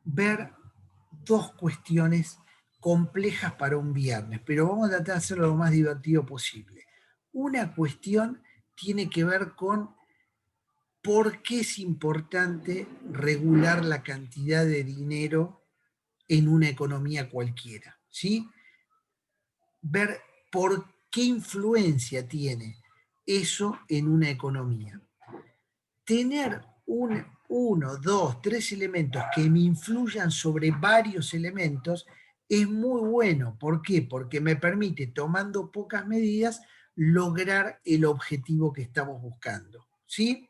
ver dos cuestiones complejas para un viernes, pero vamos a tratar de hacerlo lo más divertido posible. Una cuestión tiene que ver con por qué es importante regular la cantidad de dinero en una economía cualquiera, ¿sí? Ver por qué influencia tiene eso en una economía. Tener uno, dos, tres elementos que me influyan sobre varios elementos es muy bueno. ¿Por qué? Porque me permite, tomando pocas medidas, lograr el objetivo que estamos buscando. ¿Sí?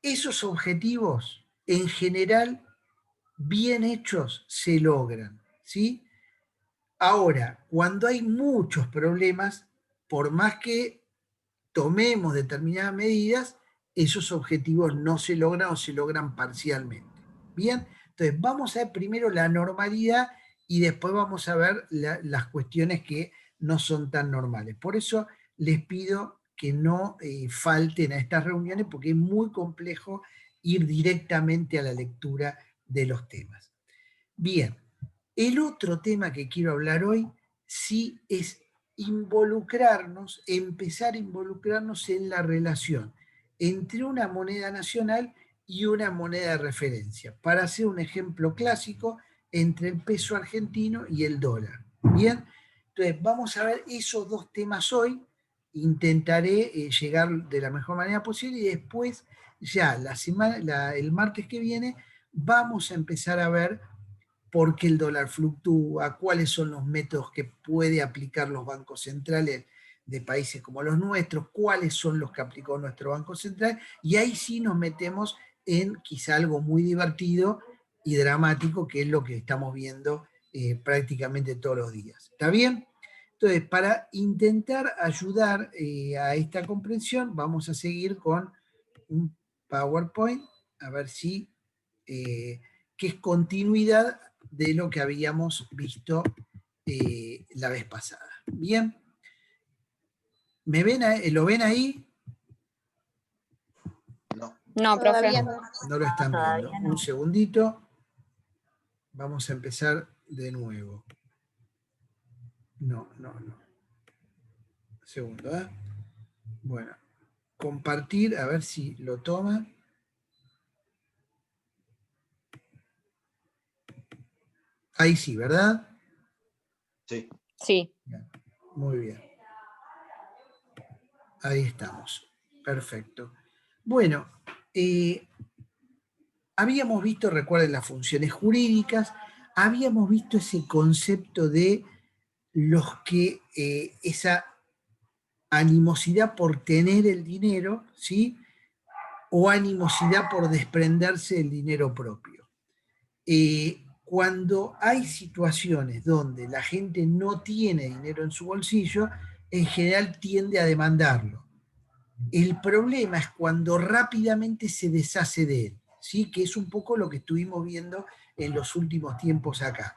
Esos objetivos, en general, bien hechos, se logran. ¿Sí? Ahora, cuando hay muchos problemas, por más que tomemos determinadas medidas, esos objetivos no se logran o se logran parcialmente. Bien, entonces vamos a ver primero la normalidad y después vamos a ver las cuestiones que no son tan normales. Por eso les pido que no falten a estas reuniones porque es muy complejo ir directamente a la lectura de los temas. Bien, el otro tema que quiero hablar hoy sí es involucrarnos, empezar a involucrarnos en la relación entre una moneda nacional y una moneda de referencia. Para hacer un ejemplo clásico, entre el peso argentino y el dólar. Bien, entonces vamos a ver esos dos temas hoy. Intentaré llegar de la mejor manera posible y después, ya el martes que viene, vamos a empezar a ver por qué el dólar fluctúa, cuáles son los métodos que puede aplicar los bancos centrales de países como los nuestros, cuáles son los que aplicó nuestro Banco Central, y ahí sí nos metemos en quizá algo muy divertido y dramático, que es lo que estamos viendo prácticamente todos los días. ¿Está bien? Entonces, para intentar ayudar a esta comprensión, vamos a seguir con un PowerPoint, a ver si, que es continuidad de lo que habíamos visto la vez pasada. Bien, ¿me ven, ¿lo ven ahí? No. No, profe. No lo están viendo. Un segundito. Vamos a empezar de nuevo. No. Segundo, ¿eh? Bueno, compartir, a ver si lo toma. Ahí sí, ¿verdad? Sí. Sí. Muy bien. Ahí estamos. Perfecto. Bueno, habíamos visto, recuerden, las funciones jurídicas, habíamos visto ese concepto de los que esa animosidad por tener el dinero, ¿sí? O animosidad por desprenderse del dinero propio. Cuando hay situaciones donde la gente no tiene dinero en su bolsillo, en general tiende a demandarlo. El problema es cuando rápidamente se deshace de él, ¿sí? Que es un poco lo que estuvimos viendo en los últimos tiempos acá.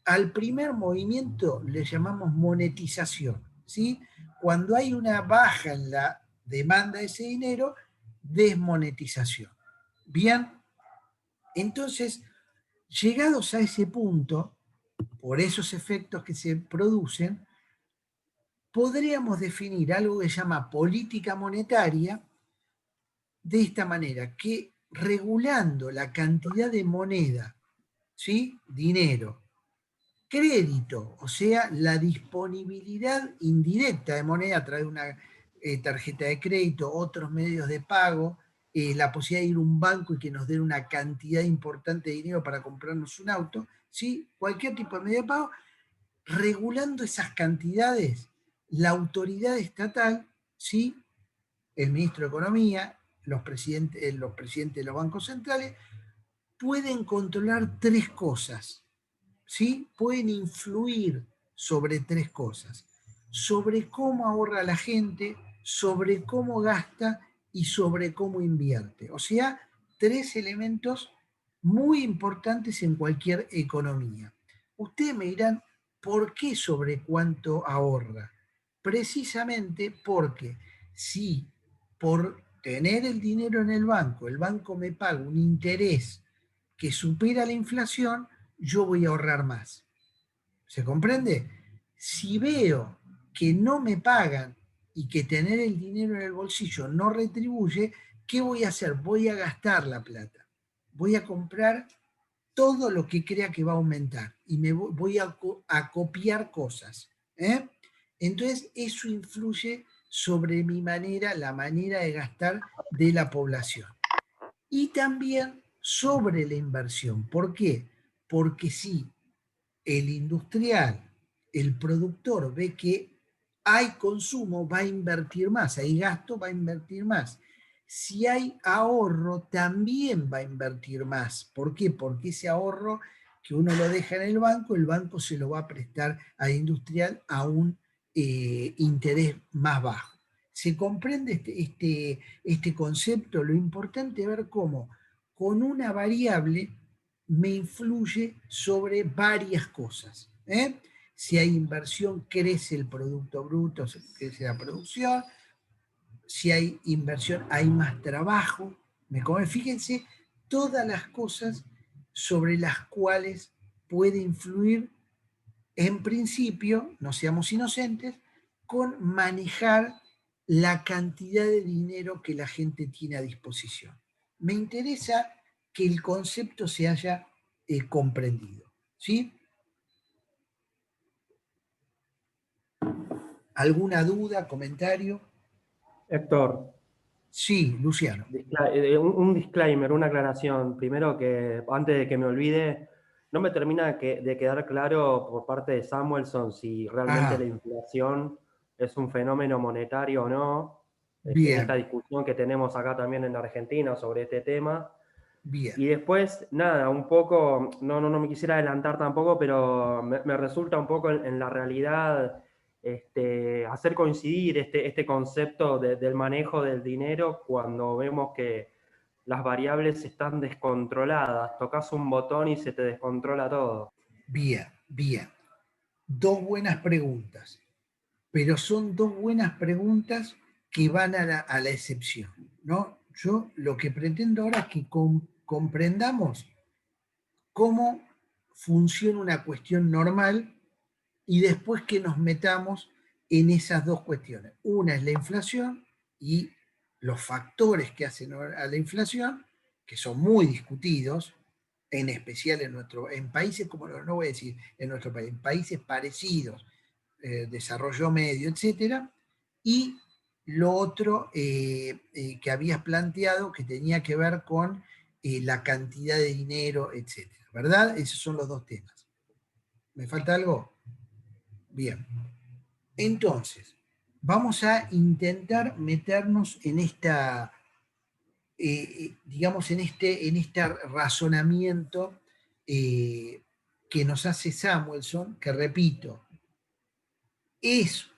Al primer movimiento le llamamos monetización, ¿sí? Cuando hay una baja en la demanda de ese dinero, desmonetización. Bien, entonces, llegados a ese punto, por esos efectos que se producen, podríamos definir algo que se llama política monetaria de esta manera, que regulando la cantidad de moneda, ¿sí? Dinero, crédito, o sea, la disponibilidad indirecta de moneda a través de una tarjeta de crédito, otros medios de pago, la posibilidad de ir a un banco y que nos den una cantidad importante de dinero para comprarnos un auto, ¿sí? Cualquier tipo de medio de pago, regulando esas cantidades, la autoridad estatal, ¿sí? El ministro de Economía, los presidentes de los bancos centrales, pueden controlar tres cosas, ¿sí? Pueden influir sobre tres cosas: sobre cómo ahorra la gente, sobre cómo gasta y sobre cómo invierte. O sea, tres elementos muy importantes en cualquier economía. Ustedes me dirán, ¿por qué sobre cuánto ahorra? Precisamente porque si por tener el dinero en el banco me paga un interés que supera la inflación, yo voy a ahorrar más. ¿Se comprende? Si veo que no me pagan y que tener el dinero en el bolsillo no retribuye, ¿qué voy a hacer? Voy a gastar la plata. Voy a comprar todo lo que crea que va a aumentar y me voy a copiar cosas. ¿eh? Entonces, eso influye sobre mi manera, la manera de gastar de la población. Y también sobre la inversión. ¿Por qué? Porque si el industrial, el productor ve que hay consumo, va a invertir más, hay gasto, va a invertir más. Si hay ahorro, también va a invertir más. ¿Por qué? Porque ese ahorro que uno lo deja en el banco se lo va a prestar al industrial a un interés más bajo. ¿Se comprende este concepto? Lo importante es ver cómo con una variable me influye sobre varias cosas. Si hay inversión, crece el Producto Bruto, crece la producción. Si hay inversión, hay más trabajo. Fíjense todas las cosas sobre las cuales puede influir, en principio, no seamos inocentes, con manejar la cantidad de dinero que la gente tiene a disposición. Me interesa que el concepto se haya comprendido. ¿Sí? ¿Alguna duda, comentario? Héctor, Sí, Luciano. un disclaimer, una aclaración. Primero que, antes de que me olvide, no me termina de quedar claro por parte de Samuelson si realmente la Ah, inflación es un fenómeno monetario o no, en esta bien, discusión que tenemos acá también en Argentina sobre este tema. bien, Y después, nada, un poco, no me quisiera adelantar tampoco, pero me resulta un poco en la realidad hacer coincidir este concepto del manejo del dinero cuando vemos que las variables están descontroladas. Tocas un botón y se te descontrola todo. bien, bien. Dos buenas preguntas, pero son dos buenas preguntas que van a la excepción, ¿no? Yo lo que pretendo ahora es que comprendamos cómo funciona una cuestión normal y después que nos metamos en esas dos cuestiones. Una es la inflación y los factores que hacen a la inflación, que son muy discutidos, en especial en países como, no voy a decir en nuestro país, en países parecidos, desarrollo medio, etcétera, y lo otro que habías planteado que tenía que ver con la cantidad de dinero, etcétera, ¿verdad? Esos son los dos temas. ¿Me falta algo? Bien. Entonces, vamos a intentar meternos en digamos, en este razonamiento que nos hace Samuelson, que repito, es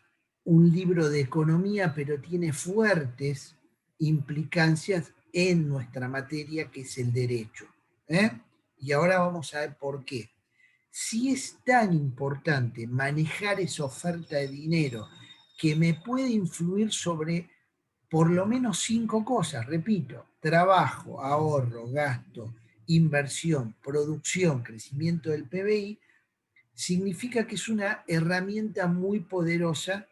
un libro de economía, pero tiene fuertes implicancias en nuestra materia, que es el derecho. ¿eh? Y ahora vamos a ver por qué. Si es tan importante manejar esa oferta de dinero que me puede influir sobre por lo menos 5 cosas, repito, trabajo, ahorro, gasto, inversión, producción, crecimiento del PBI, significa que es una herramienta muy poderosa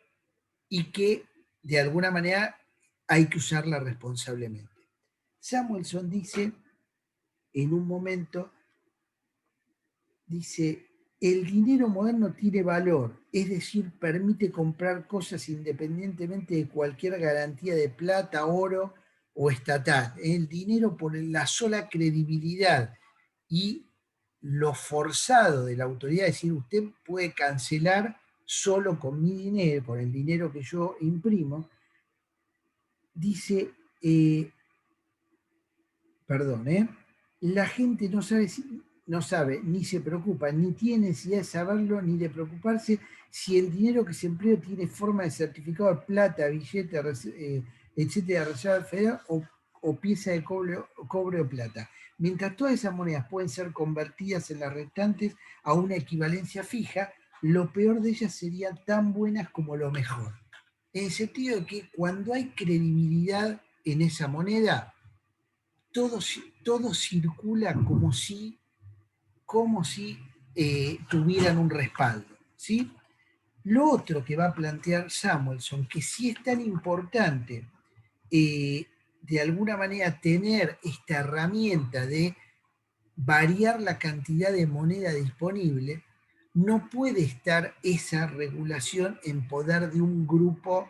y que de alguna manera hay que usarla responsablemente. Samuelson dice en un momento, dice, el dinero moderno tiene valor, es decir, permite comprar cosas independientemente de cualquier garantía de plata, oro o estatal. El dinero por la sola credibilidad y lo forzado de la autoridad, es decir, usted puede cancelar solo con mi dinero, con el dinero que yo imprimo, dice, perdón, la gente no sabe, ni se preocupa, ni tiene necesidad de saberlo, ni de preocuparse si el dinero que se emplea tiene forma de certificado de plata, billete, etcétera, reserva federal o pieza de cobre o plata. Mientras todas esas monedas pueden ser convertidas en las restantes a una equivalencia fija, lo peor de ellas serían tan buenas como lo mejor. En el sentido de que cuando hay credibilidad en esa moneda, todo circula como si tuvieran un respaldo, ¿sí? Lo otro que va a plantear Samuelson, que sí es tan importante de alguna manera tener esta herramienta de variar la cantidad de moneda disponible, no puede estar esa regulación en poder de un grupo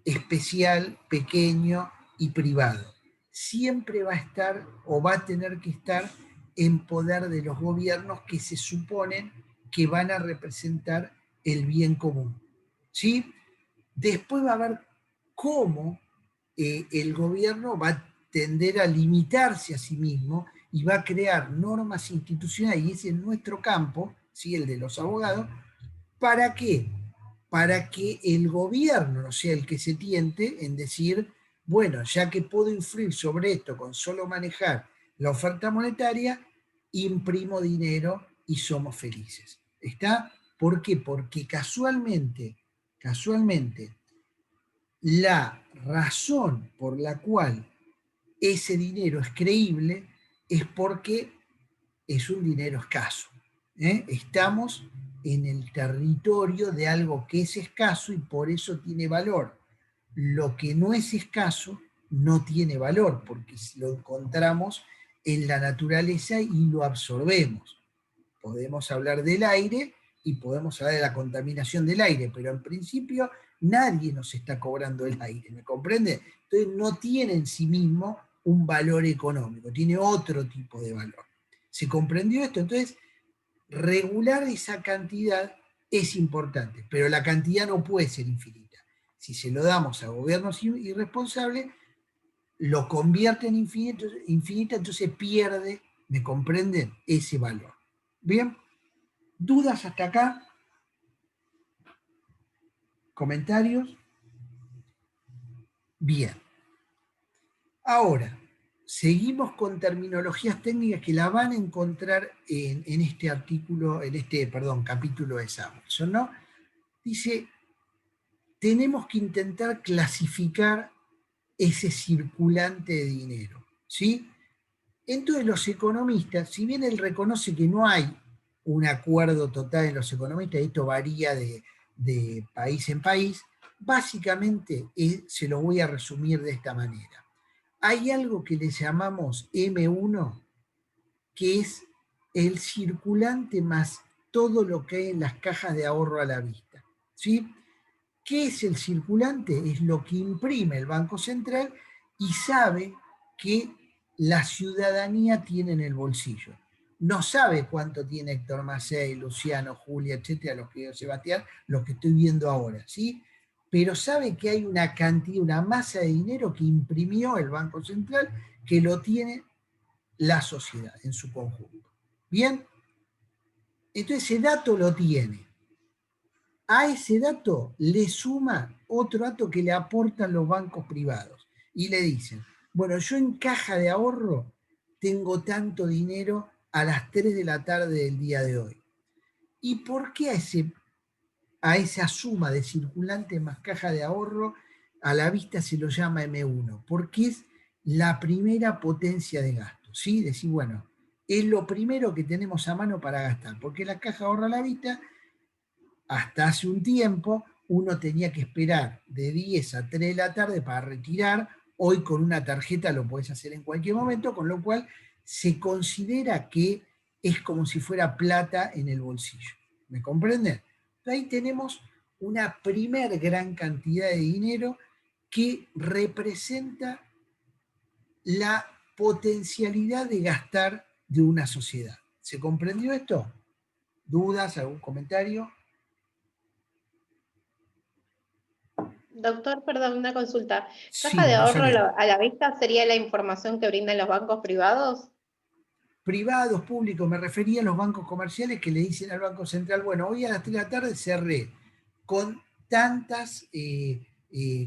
especial, pequeño y privado. Siempre va a estar o va a tener que estar en poder de los gobiernos que se suponen que van a representar el bien común. ¿Sí? Después va a ver cómo el gobierno va a tender a limitarse a sí mismo y va a crear normas institucionales, y ese es nuestro campo, ¿sí? El de los abogados. ¿Para qué? Para que el gobierno no sea el que se tiente en decir, bueno, ya que puedo influir sobre esto con solo manejar la oferta monetaria, imprimo dinero y somos felices. ¿Está? ¿Por qué? Porque casualmente, la razón por la cual ese dinero es creíble es porque es un dinero escaso. Estamos en el territorio de algo que es escaso y por eso tiene valor. Lo que no es escaso no tiene valor porque lo encontramos en la naturaleza y lo absorbemos. Podemos hablar del aire y podemos hablar de la contaminación del aire, pero en principio nadie nos está cobrando el aire, ¿me comprende? Entonces no tiene en sí mismo un valor económico, tiene otro tipo de valor. ¿Se comprendió esto? Entonces, regular esa cantidad es importante, pero la cantidad no puede ser infinita. Si se lo damos a gobiernos irresponsables, lo convierte en infinita, entonces pierde, ¿me comprenden? Ese valor. Bien, ¿dudas hasta acá? ¿Comentarios? Bien. Ahora, seguimos con terminologías técnicas que la van a encontrar en este artículo, capítulo de Samuelson, ¿no? Dice, tenemos que intentar clasificar ese circulante de dinero, ¿sí? Entonces los economistas, si bien él reconoce que no hay un acuerdo total en los economistas, esto varía de país en país, básicamente se lo voy a resumir de esta manera. Hay algo que le llamamos M1, que es el circulante más todo lo que hay en las cajas de ahorro a la vista, ¿sí? ¿Qué es el circulante? Es lo que imprime el Banco Central y sabe que la ciudadanía tiene en el bolsillo. No sabe cuánto tiene Héctor Macei, Luciano, Julia, etcétera, los que Sebastián, los que estoy viendo ahora, ¿sí? Pero sabe que hay una cantidad, una masa de dinero que imprimió el Banco Central, que lo tiene la sociedad en su conjunto. Bien, entonces ese dato lo tiene. A ese dato le suma otro dato que le aportan los bancos privados y le dicen, bueno, yo en caja de ahorro tengo tanto dinero a las 3 de la tarde del día de hoy. ¿Y por qué a esa suma de circulante más caja de ahorro a la vista se lo llama M1? Porque es la primera potencia de gasto, ¿sí? Decir, bueno, es lo primero que tenemos a mano para gastar, porque la caja de ahorro a la vista hasta hace un tiempo uno tenía que esperar de 10 a 3 de la tarde para retirar. Hoy con una tarjeta lo puedes hacer en cualquier momento, con lo cual se considera que es como si fuera plata en el bolsillo. ¿Me comprenden? Ahí tenemos una primer gran cantidad de dinero que representa la potencialidad de gastar de una sociedad. ¿Se comprendió esto? ¿Dudas? ¿Algún comentario? Doctor, perdón, una consulta. ¿Caja Sí, de ahorro Rosario. a la vista sería la información que brindan los bancos privados? Privados, públicos, me refería a los bancos comerciales que le dicen al Banco Central, bueno, hoy a las 3 de la tarde cerré con tantas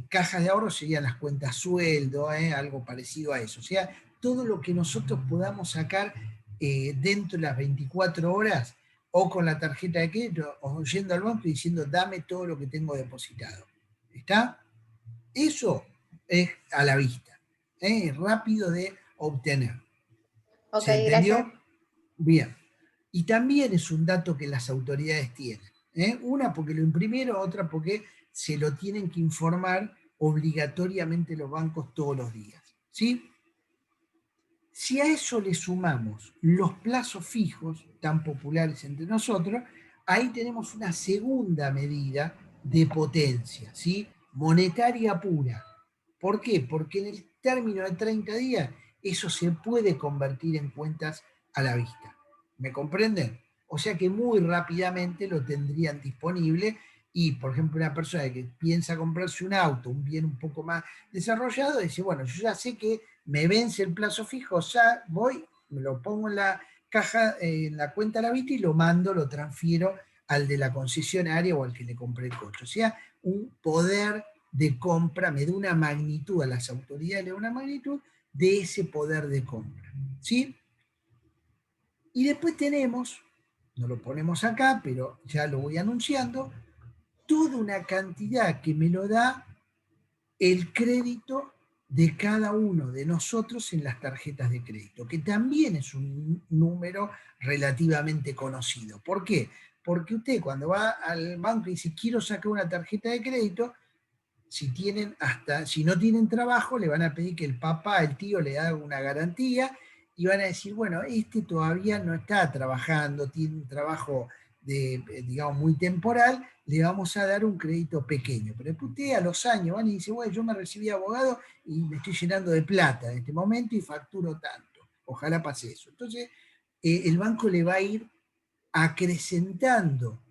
cajas de ahorro, serían las cuentas sueldo, algo parecido a eso. O sea, todo lo que nosotros podamos sacar dentro de las 24 horas o con la tarjeta de crédito o yendo al banco y diciendo, dame todo lo que tengo depositado. ¿Está? Eso es a la vista, es rápido de obtener. Ok, ¿Se entendió? gracias. Bien. Y también es un dato que las autoridades tienen. Una porque lo imprimieron, otra porque se lo tienen que informar obligatoriamente los bancos todos los días. ¿Sí? Si a eso le sumamos los plazos fijos, tan populares entre nosotros, ahí tenemos una segunda medida de potencia, ¿sí? Monetaria pura. ¿Por qué? Porque en el término de 30 días eso se puede convertir en cuentas a la vista. ¿Me comprenden? O sea que muy rápidamente lo tendrían disponible y, por ejemplo, una persona que piensa comprarse un auto, un bien un poco más desarrollado, dice, bueno, yo ya sé que me vence el plazo fijo, ya voy, me lo pongo en la caja, en la cuenta a la vista y lo mando, lo transfiero al de la concesionaria o al que le compré el coche. O sea, un poder de compra, me da una magnitud a las autoridades, le da una magnitud de ese poder de compra. ¿Sí? Y después tenemos, no lo ponemos acá, pero ya lo voy anunciando, toda una cantidad que me lo da el crédito de cada uno de nosotros en las tarjetas de crédito, que también es un número relativamente conocido. ¿Por qué? Porque usted cuando va al banco y dice, quiero sacar una tarjeta de crédito, si no tienen trabajo, le van a pedir que el papá, el tío le haga una garantía y van a decir, bueno, este todavía no está trabajando, tiene un trabajo digamos, muy temporal, le vamos a dar un crédito pequeño. Pero después usted a los años van y dice, bueno, yo me recibí abogado y me estoy llenando de plata en este momento y facturo tanto. Ojalá pase eso. Entonces, el banco le va a ir acrecentando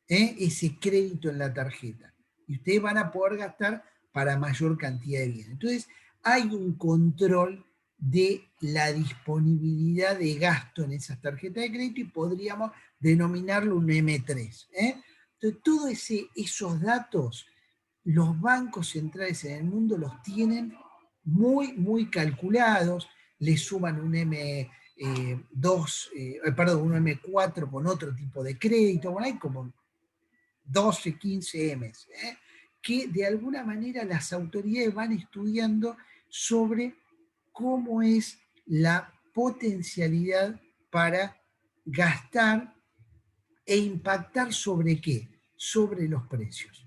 ese crédito en la tarjeta. Y ustedes van a poder gastar para mayor cantidad de bienes. Entonces, hay un control de la disponibilidad de gasto en esas tarjetas de crédito y podríamos denominarlo un M3. Entonces, todos esos datos, los bancos centrales en el mundo los tienen muy, muy calculados, le suman un un M4 con otro tipo de crédito, bueno, hay como 12, 15 M's, que de alguna manera las autoridades van estudiando sobre cómo es la potencialidad para gastar e impactar sobre qué, sobre los precios.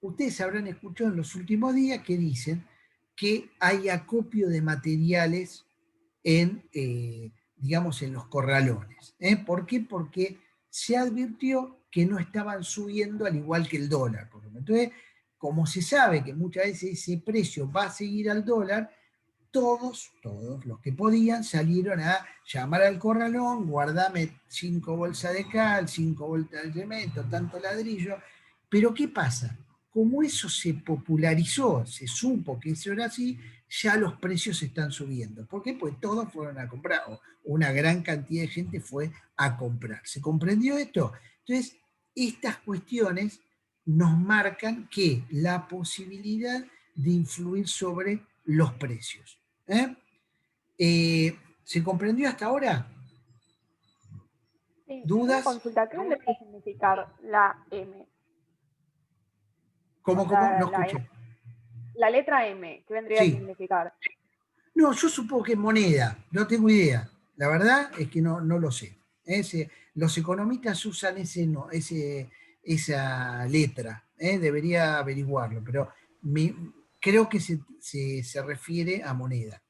Ustedes habrán escuchado en los últimos días que dicen que hay acopio de materiales digamos, en los corralones. ¿Por qué? Porque se advirtió que no estaban subiendo al igual que el dólar. Entonces, como se sabe que muchas veces ese precio va a seguir al dólar, todos los que podían salieron a llamar al corralón, guardame 5 bolsas de cal, 5 bolsas de cemento, tanto ladrillo. Pero ¿qué pasa? Como eso se popularizó, se supo que eso era así, ya los precios están subiendo. ¿Por qué? Pues todos fueron a comprar, o una gran cantidad de gente fue a comprar. ¿Se comprendió esto? Entonces, estas cuestiones nos marcan que la posibilidad de influir sobre los precios. ¿Se comprendió hasta ahora? Sí, una ¿Dudas? consulta, ¿qué vendría a significar la M? ¿Cómo? O sea, No escuché. la letra M, ¿qué vendría a Sí. significar? No, yo supongo que es moneda, no tengo idea. La verdad es que no lo sé. Los economistas usan esa letra, debería averiguarlo, pero creo que se refiere a moneda.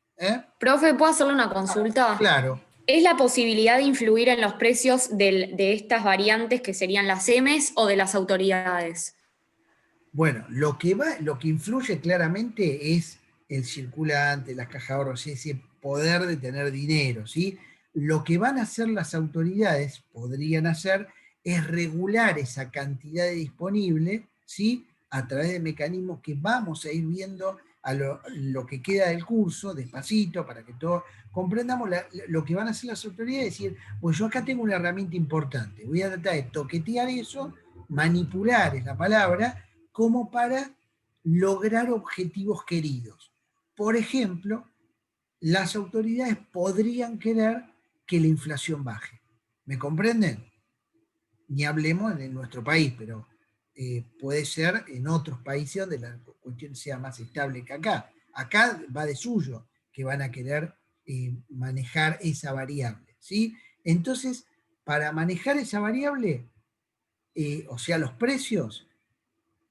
Profe, ¿puedo hacerle una consulta? Claro. ¿Es la posibilidad de influir en los precios de estas variantes que serían las M's o de las autoridades? Bueno, lo que influye claramente es el circulante, las cajas de ahorros, ese poder de tener dinero, ¿sí? Lo que van a hacer las autoridades, podrían hacer, es regular esa cantidad de disponible, ¿sí? A través de mecanismos que vamos a ir viendo a lo que queda del curso, despacito, para que todos comprendamos lo que van a hacer las autoridades, es decir, pues yo acá tengo una herramienta importante, voy a tratar de toquetear eso, manipular es la palabra, como para lograr objetivos queridos. Por ejemplo, las autoridades podrían querer que la inflación baje. ¿Me comprenden? Ni hablemos en nuestro país, pero puede ser en otros países donde la cuestión sea más estable que acá. Acá va de suyo que van a querer manejar esa variable, ¿sí? Entonces, para manejar esa variable, o sea, los precios,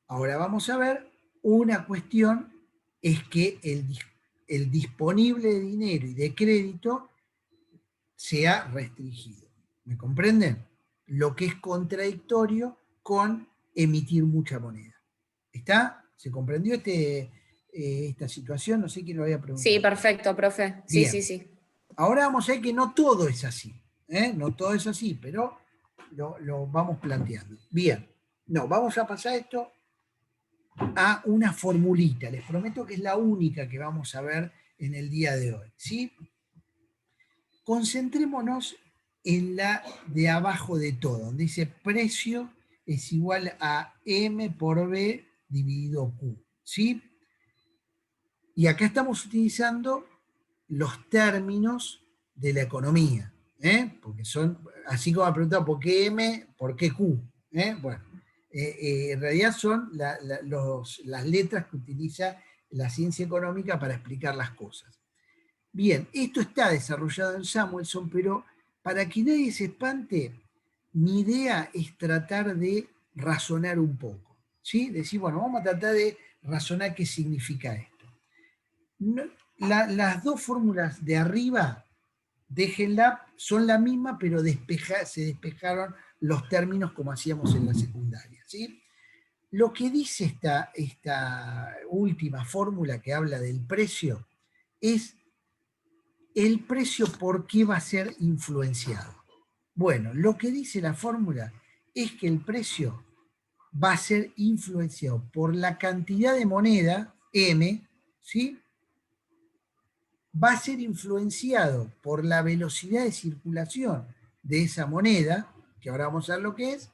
ahora vamos a ver, una cuestión es que el disponible de dinero y de crédito sea restringido. ¿Me comprenden? Lo que es contradictorio con emitir mucha moneda. ¿Está? ¿Se comprendió esta situación? No sé quién lo había preguntado. Sí, perfecto, profe. Sí, Bien. sí, sí. Ahora vamos a ver que no todo es así. No todo es así, pero lo vamos planteando. Bien. No, vamos a pasar esto a una formulita. Les prometo que es la única que vamos a ver en el día de hoy. ¿Sí? Concentrémonos en la de abajo de todo, donde dice precio es igual a M por B dividido Q. ¿Sí? Y acá estamos utilizando los términos de la economía, porque son, así como me preguntado, ¿por qué M? ¿Por qué Q? Bueno, en realidad son las letras que utiliza la ciencia económica para explicar las cosas. Bien, esto está desarrollado en Samuelson, pero para que nadie se espante, mi idea es tratar de razonar un poco, ¿sí? Decir, bueno, vamos a tratar de razonar qué significa esto. No, las dos fórmulas de arriba, déjenla, son la misma, pero se despejaron los términos como hacíamos en la secundaria, ¿sí? Lo que dice esta última fórmula que habla del precio es el precio por qué va a ser influenciado. Bueno, lo que dice la fórmula es que el precio va a ser influenciado por la cantidad de moneda, M, ¿sí? Va a ser influenciado por la velocidad de circulación de esa moneda, que ahora vamos a ver lo que es,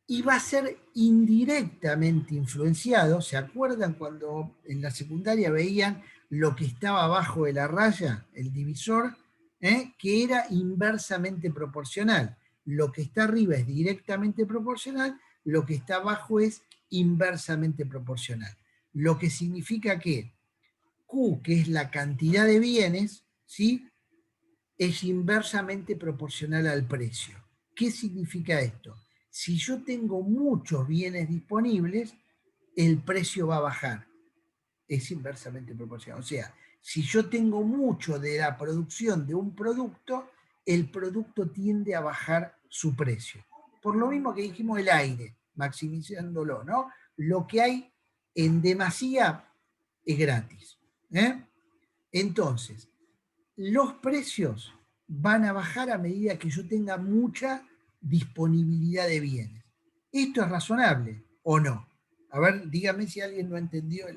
y va a ser indirectamente influenciado. ¿Se acuerdan cuando en la secundaria veían lo que estaba abajo de la raya, el divisor? Que era inversamente proporcional. Lo que está arriba es directamente proporcional, lo que está abajo es inversamente proporcional. Lo que significa que Q, que es la cantidad de bienes, ¿sí?, es inversamente proporcional al precio. ¿Qué significa esto? Si yo tengo muchos bienes disponibles, el precio va a bajar. Es inversamente proporcional. O sea, si yo tengo mucho de la producción de un producto, el producto tiende a bajar su precio. Por lo mismo que dijimos el aire, maximizándolo, ¿no? Lo que hay en demasía es gratis. Entonces, los precios van a bajar a medida que yo tenga mucha disponibilidad de bienes. ¿Esto es razonable o no? A ver, dígame si alguien no entendió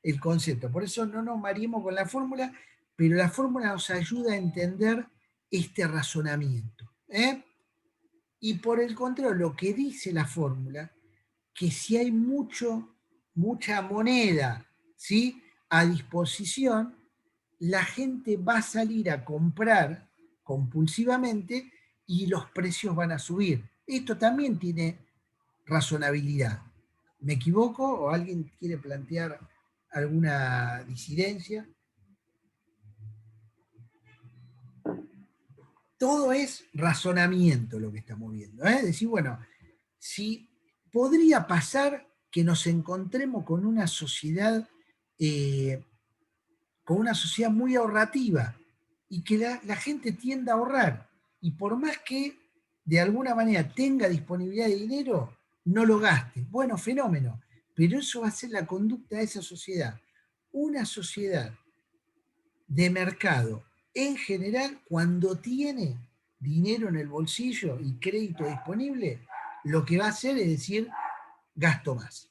el concepto. Por eso no nos mareemos con la fórmula, pero la fórmula nos ayuda a entender este razonamiento. Y por el contrario, lo que dice la fórmula, que si hay mucha moneda, ¿sí?, a disposición, la gente va a salir a comprar compulsivamente y los precios van a subir. Esto también tiene razonabilidad. ¿Me equivoco o alguien quiere plantear alguna disidencia? Todo es razonamiento lo que estamos viendo. Decir, bueno, si podría pasar que nos encontremos con una sociedad muy ahorrativa y que la gente tienda a ahorrar. Y por más que de alguna manera tenga disponibilidad de dinero, no lo gaste. Bueno, fenómeno. Pero eso va a ser la conducta de esa sociedad. Una sociedad de mercado, en general, cuando tiene dinero en el bolsillo y crédito disponible, lo que va a hacer es decir, gasto más.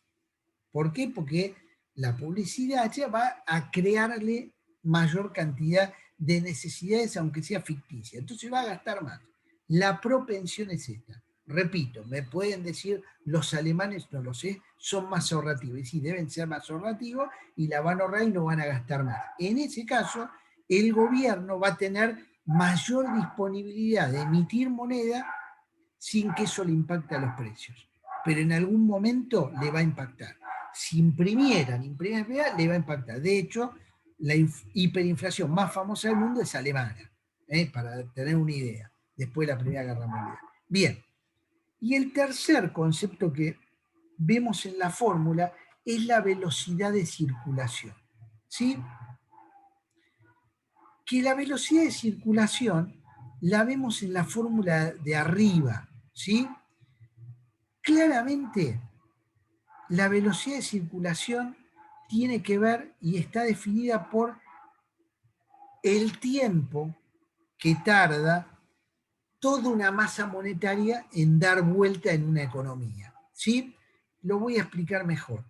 ¿Por qué? Porque la publicidad ya va a crearle mayor cantidad de necesidades, aunque sea ficticia. Entonces va a gastar más. La propensión es esta. Repito, me pueden decir los alemanes, no lo sé, son más ahorrativos. Y sí, deben ser más ahorrativos y la van a ahorrar y no van a gastar más. En ese caso, el gobierno va a tener mayor disponibilidad de emitir moneda sin que eso le impacte a los precios. Pero en algún momento le va a impactar. Si imprimieran, le va a impactar. De hecho, la hiperinflación más famosa del mundo es alemana, para tener una idea, después de la Primera Guerra Mundial. Bien, y el tercer concepto que vemos en la fórmula es la velocidad de circulación, ¿sí? Que la velocidad de circulación la vemos en la fórmula de arriba, ¿sí? Claramente, la velocidad de circulación tiene que ver y está definida por el tiempo que tarda toda una masa monetaria en dar vuelta en una economía, ¿sí? Lo voy a explicar mejor.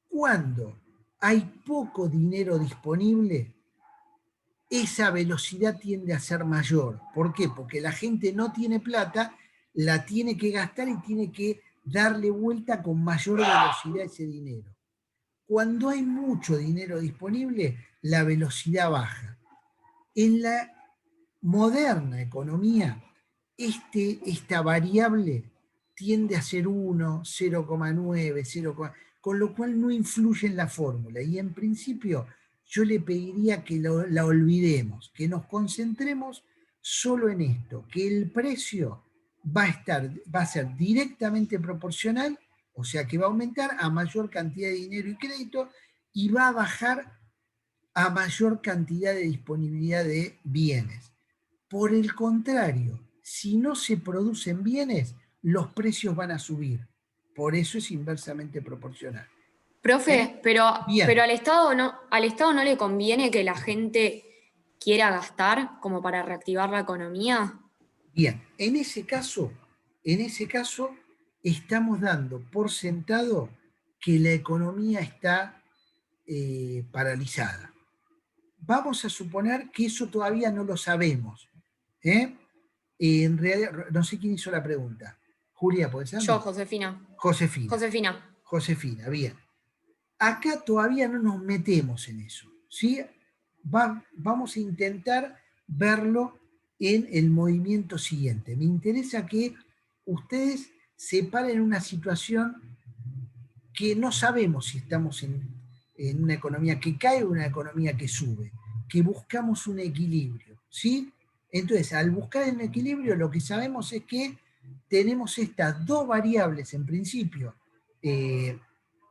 Cuando hay poco dinero disponible, esa velocidad tiende a ser mayor. ¿Por qué? Porque la gente no tiene plata, la tiene que gastar y tiene que darle vuelta con mayor velocidad ese dinero. Cuando hay mucho dinero disponible, la velocidad baja. En la moderna economía, esta variable tiende a ser 1, 0,9, 0, con lo cual no influye en la fórmula. Y en principio yo le pediría que la olvidemos, que nos concentremos solo en esto, que el precio va a ser directamente proporcional, o sea que va a aumentar a mayor cantidad de dinero y crédito, y va a bajar a mayor cantidad de disponibilidad de bienes. Por el contrario, si no se producen bienes, los precios van a subir. Por eso es inversamente proporcional. Profe, pero Bien. al Estado no le conviene que la gente quiera gastar como para reactivar la economía. Bien, en ese caso, estamos dando por sentado que la economía está paralizada. Vamos a suponer que eso todavía no lo sabemos. En realidad, no sé quién hizo la pregunta. Julia, ¿puede ser? Yo, Josefina. Josefina, bien. Acá todavía no nos metemos en eso, ¿sí? Vamos a intentar verlo en el movimiento siguiente. Me interesa que ustedes se paren en una situación que no sabemos si estamos en una economía que cae o una economía que sube, que buscamos un equilibrio, ¿sí? Entonces, al buscar un equilibrio, lo que sabemos es que tenemos estas dos variables en principio,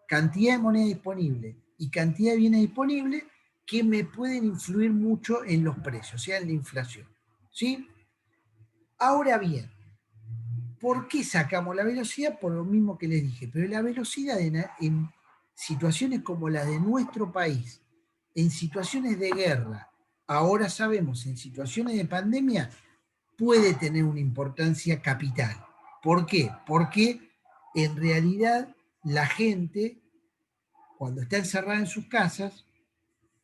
cantidad de moneda disponible y cantidad de bienes disponibles, que me pueden influir mucho en los precios, o sea, en la inflación, ¿sí? Ahora bien, ¿por qué sacamos la velocidad? Por lo mismo que les dije, pero la velocidad en situaciones como la de nuestro país, en situaciones de guerra, ahora sabemos, en situaciones de pandemia, puede tener una importancia capital. ¿Por qué? Porque en realidad la gente, cuando está encerrada en sus casas,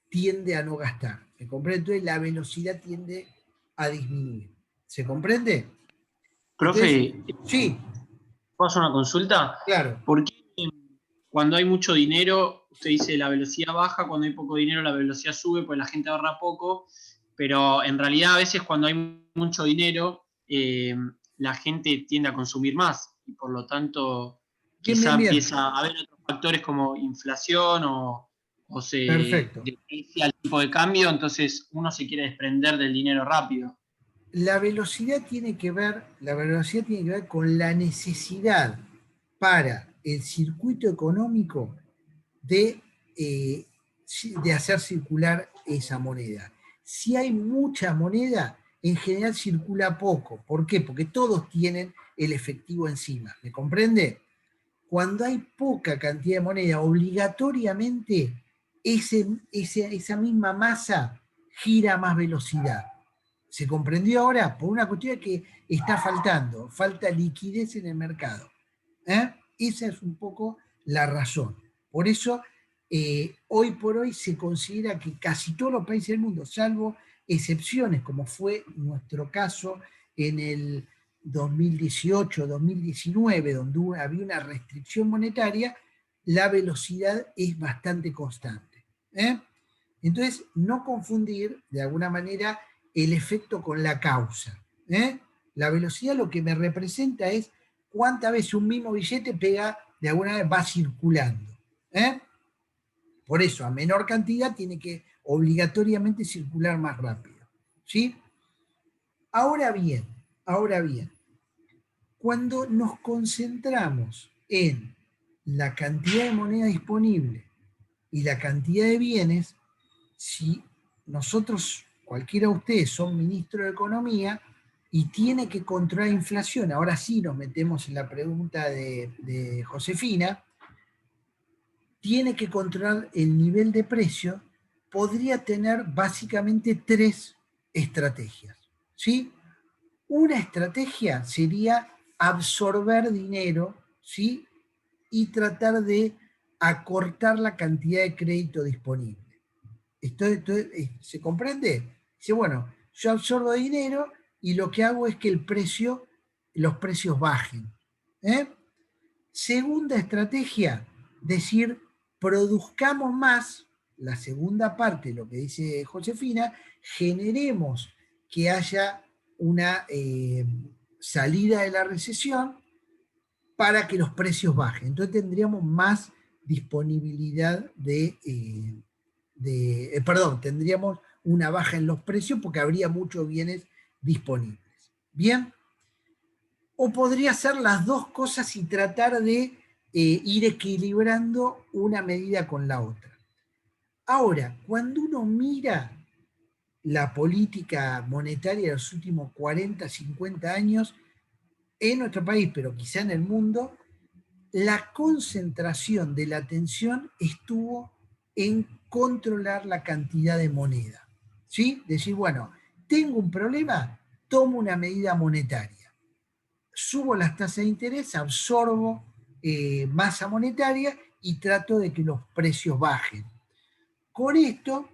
tiende a no gastar. ¿Se comprende? Entonces la velocidad tiende a disminuir. ¿Se comprende? Profe, Entonces, sí, ¿puedo hacer una consulta? claro. ¿Por qué cuando hay mucho dinero, usted dice la velocidad baja, cuando hay poco dinero la velocidad sube, pues la gente ahorra poco, pero en realidad a veces cuando hay mucho dinero, la gente tiende a consumir más y por lo tanto quizá Bien. empieza a haber otros factores como inflación o se Perfecto. deprecia el tipo de cambio, entonces uno se quiere desprender del dinero rápido. La velocidad tiene que ver con la necesidad para el circuito económico de hacer circular esa moneda. Si hay mucha moneda, en general circula poco. ¿Por qué? Porque todos tienen el efectivo encima. ¿Me comprende? Cuando hay poca cantidad de moneda, obligatoriamente esa misma masa gira a más velocidad. ¿Se comprendió ahora? Por una cuestión que está falta liquidez en el mercado. Esa es un poco la razón. Por eso, hoy por hoy se considera que casi todos los países del mundo, salvo excepciones, como fue nuestro caso en el 2018-2019, donde había una restricción monetaria, la velocidad es bastante constante. Entonces, no confundir, de alguna manera, el efecto con la causa. La velocidad lo que me representa es cuántas veces un mismo billete pega, de alguna manera va circulando. Por eso, a menor cantidad obligatoriamente circular más rápido. ¿Sí? Ahora bien, cuando nos concentramos en la cantidad de moneda disponible y la cantidad de bienes, si nosotros, cualquiera de ustedes, son ministro de Economía y tiene que controlar inflación, ahora sí nos metemos en la pregunta de Josefina, tiene que controlar el nivel de precio, podría tener básicamente 3 estrategias. ¿Sí? Una estrategia sería absorber dinero, ¿sí? Y tratar de acortar la cantidad de crédito disponible. ¿Se comprende? Dice, bueno, yo absorbo dinero y lo que hago es que los precios bajen. Segunda estrategia, decir, produzcamos más, la segunda parte, lo que dice Josefina, generemos que haya una salida de la recesión para que los precios bajen. Entonces tendríamos más disponibilidad tendríamos una baja en los precios porque habría muchos bienes disponibles. ¿Bien? O podría ser las dos cosas y tratar de ir equilibrando una medida con la otra. Ahora, cuando uno mira la política monetaria de los últimos 40, 50 años en nuestro país, pero quizá en el mundo, la concentración de la atención estuvo en controlar la cantidad de moneda. ¿Sí? Decir, bueno, tengo un problema, tomo una medida monetaria. Subo las tasas de interés, absorbo masa monetaria y trato de que los precios bajen. Con esto,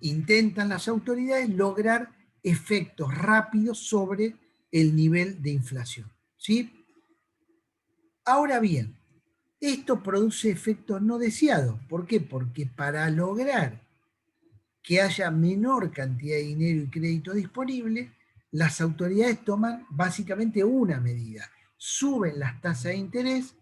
intentan las autoridades lograr efectos rápidos sobre el nivel de inflación. ¿Sí? Ahora bien, esto produce efectos no deseados. ¿Por qué? Porque para lograr que haya menor cantidad de dinero y crédito disponible, las autoridades toman básicamente una medida. Suben las tasas de interés,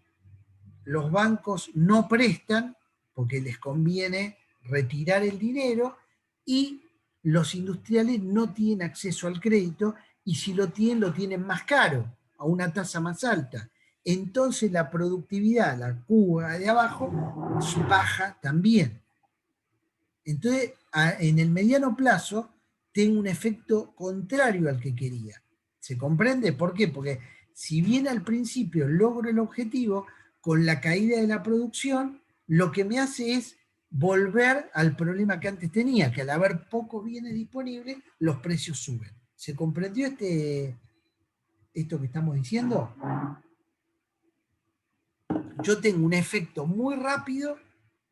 los bancos no prestan porque les conviene retirar el dinero y los industriales no tienen acceso al crédito y si lo tienen más caro, a una tasa más alta. Entonces la productividad, la curva de abajo, baja también. Entonces, en el mediano plazo, tengo un efecto contrario al que quería. ¿Se comprende? ¿Por qué? Porque si bien al principio logro el objetivo, con la caída de la producción, lo que me hace es volver al problema que antes tenía, que al haber pocos bienes disponibles, los precios suben. ¿Se comprendió esto que estamos diciendo? Yo tengo un efecto muy rápido,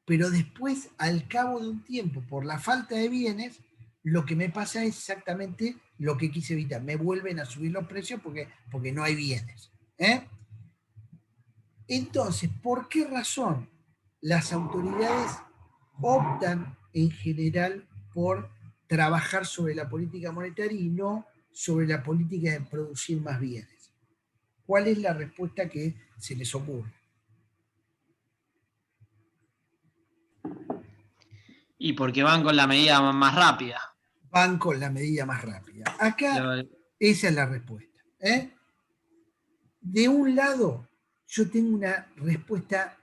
pero después, al cabo de un tiempo, por la falta de bienes, lo que me pasa es exactamente lo que quise evitar. Me vuelven a subir los precios porque no hay bienes. Entonces, ¿por qué razón las autoridades optan en general por trabajar sobre la política monetaria y no sobre la política de producir más bienes? ¿Cuál es la respuesta que se les ocurre? Y porque van con la medida más rápida. Van con la medida más rápida. Acá, esa es la respuesta. De un lado, yo tengo una respuesta,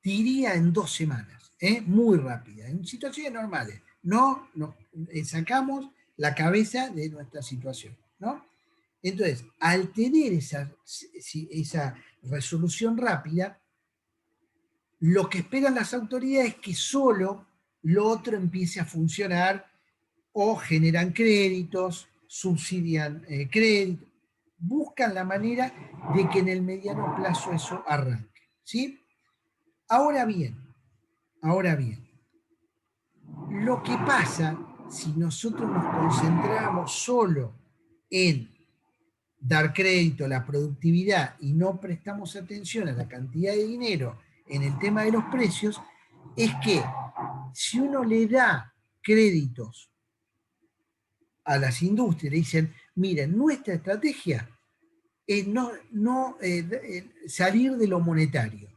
diría en 2 semanas, muy rápida, en situaciones normales. No, sacamos la cabeza de nuestra situación, ¿no? Entonces, al tener esa resolución rápida, lo que esperan las autoridades es que solo lo otro empiece a funcionar o generan créditos, subsidian créditos, buscan la manera de que en el mediano plazo eso arranque. ¿Sí? Ahora bien, lo que pasa si nosotros nos concentramos solo en dar crédito a la productividad y no prestamos atención a la cantidad de dinero en el tema de los precios, es que si uno le da créditos a las industrias, le dicen, miren, nuestra estrategia es no salir de lo monetario,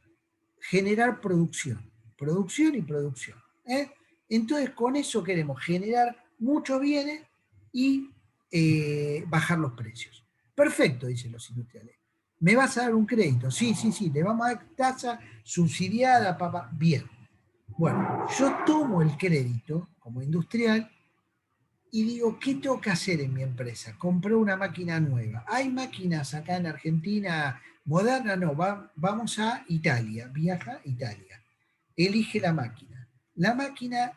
generar producción. Producción y producción. Entonces, con eso queremos generar muchos bienes y bajar los precios. Perfecto, dicen los industriales. ¿Me vas a dar un crédito? Sí, le vamos a dar tasa subsidiada, papá. Bien. Bueno, yo tomo el crédito como industrial y digo, ¿qué tengo que hacer en mi empresa? Compré una máquina nueva. ¿Hay máquinas acá en Argentina modernas? No, vamos a Italia, viaja a Italia. Elige la máquina. La máquina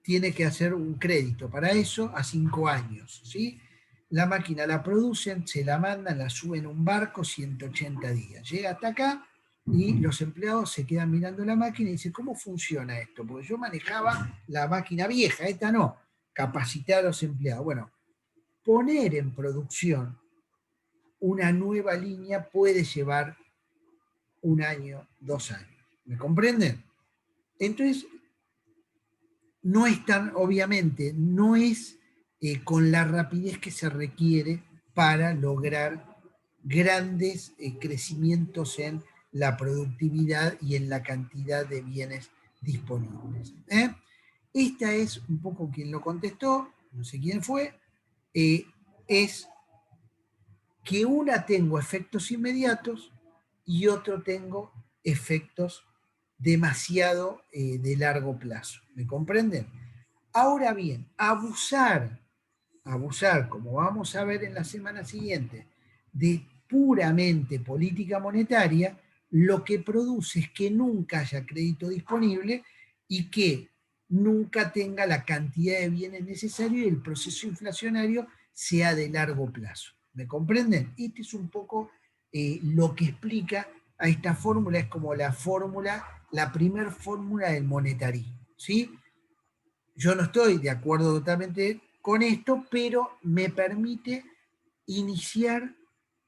tiene que hacer un crédito para eso a 5 años, ¿sí? La máquina la producen, se la mandan, la suben a un barco 180 días. Llega hasta acá y los empleados se quedan mirando la máquina y dicen, ¿cómo funciona esto? Porque yo manejaba la máquina vieja, esta no. Capacitar a los empleados. Bueno, poner en producción una nueva línea puede llevar 1 año, 2 años. ¿Me comprenden? Entonces, no es tan, obviamente, no es con la rapidez que se requiere para lograr grandes crecimientos en la productividad y en la cantidad de bienes disponibles. Esta es un poco quien lo contestó, no sé quién fue, es que una tengo efectos inmediatos y otro tengo efectos demasiado de largo plazo. ¿Me comprenden? Ahora bien, abusar, como vamos a ver en la semana siguiente, de puramente política monetaria, lo que produce es que nunca haya crédito disponible y que nunca tenga la cantidad de bienes necesarios y el proceso inflacionario sea de largo plazo. ¿Me comprenden? Este es un poco lo que explica a esta fórmula, es como la primer fórmula del monetarismo, ¿sí? Yo no estoy de acuerdo totalmente con esto, pero me permite iniciar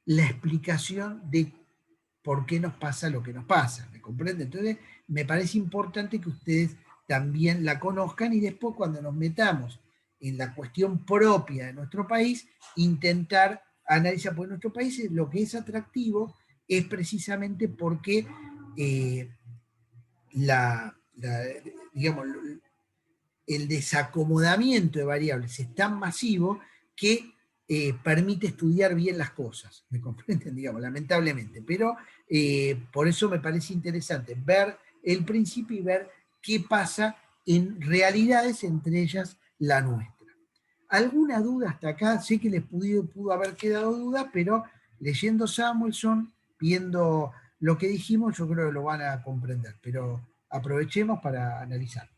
la explicación de por qué nos pasa lo que nos pasa, ¿me comprende? Entonces, me parece importante que ustedes también la conozcan y después cuando nos metamos en la cuestión propia de nuestro país, intentar analizar, porque nuestro país lo que es atractivo es precisamente porque digamos, el desacomodamiento de variables es tan masivo que permite estudiar bien las cosas, ¿me comprenden? Digamos, lamentablemente, pero por eso me parece interesante ver el principio y ver qué pasa en realidades, entre ellas la nuestra. ¿Alguna duda hasta acá? Sé que les pudo haber quedado duda, pero leyendo Samuelson, viendo lo que dijimos, yo creo que lo van a comprender, pero aprovechemos para analizar.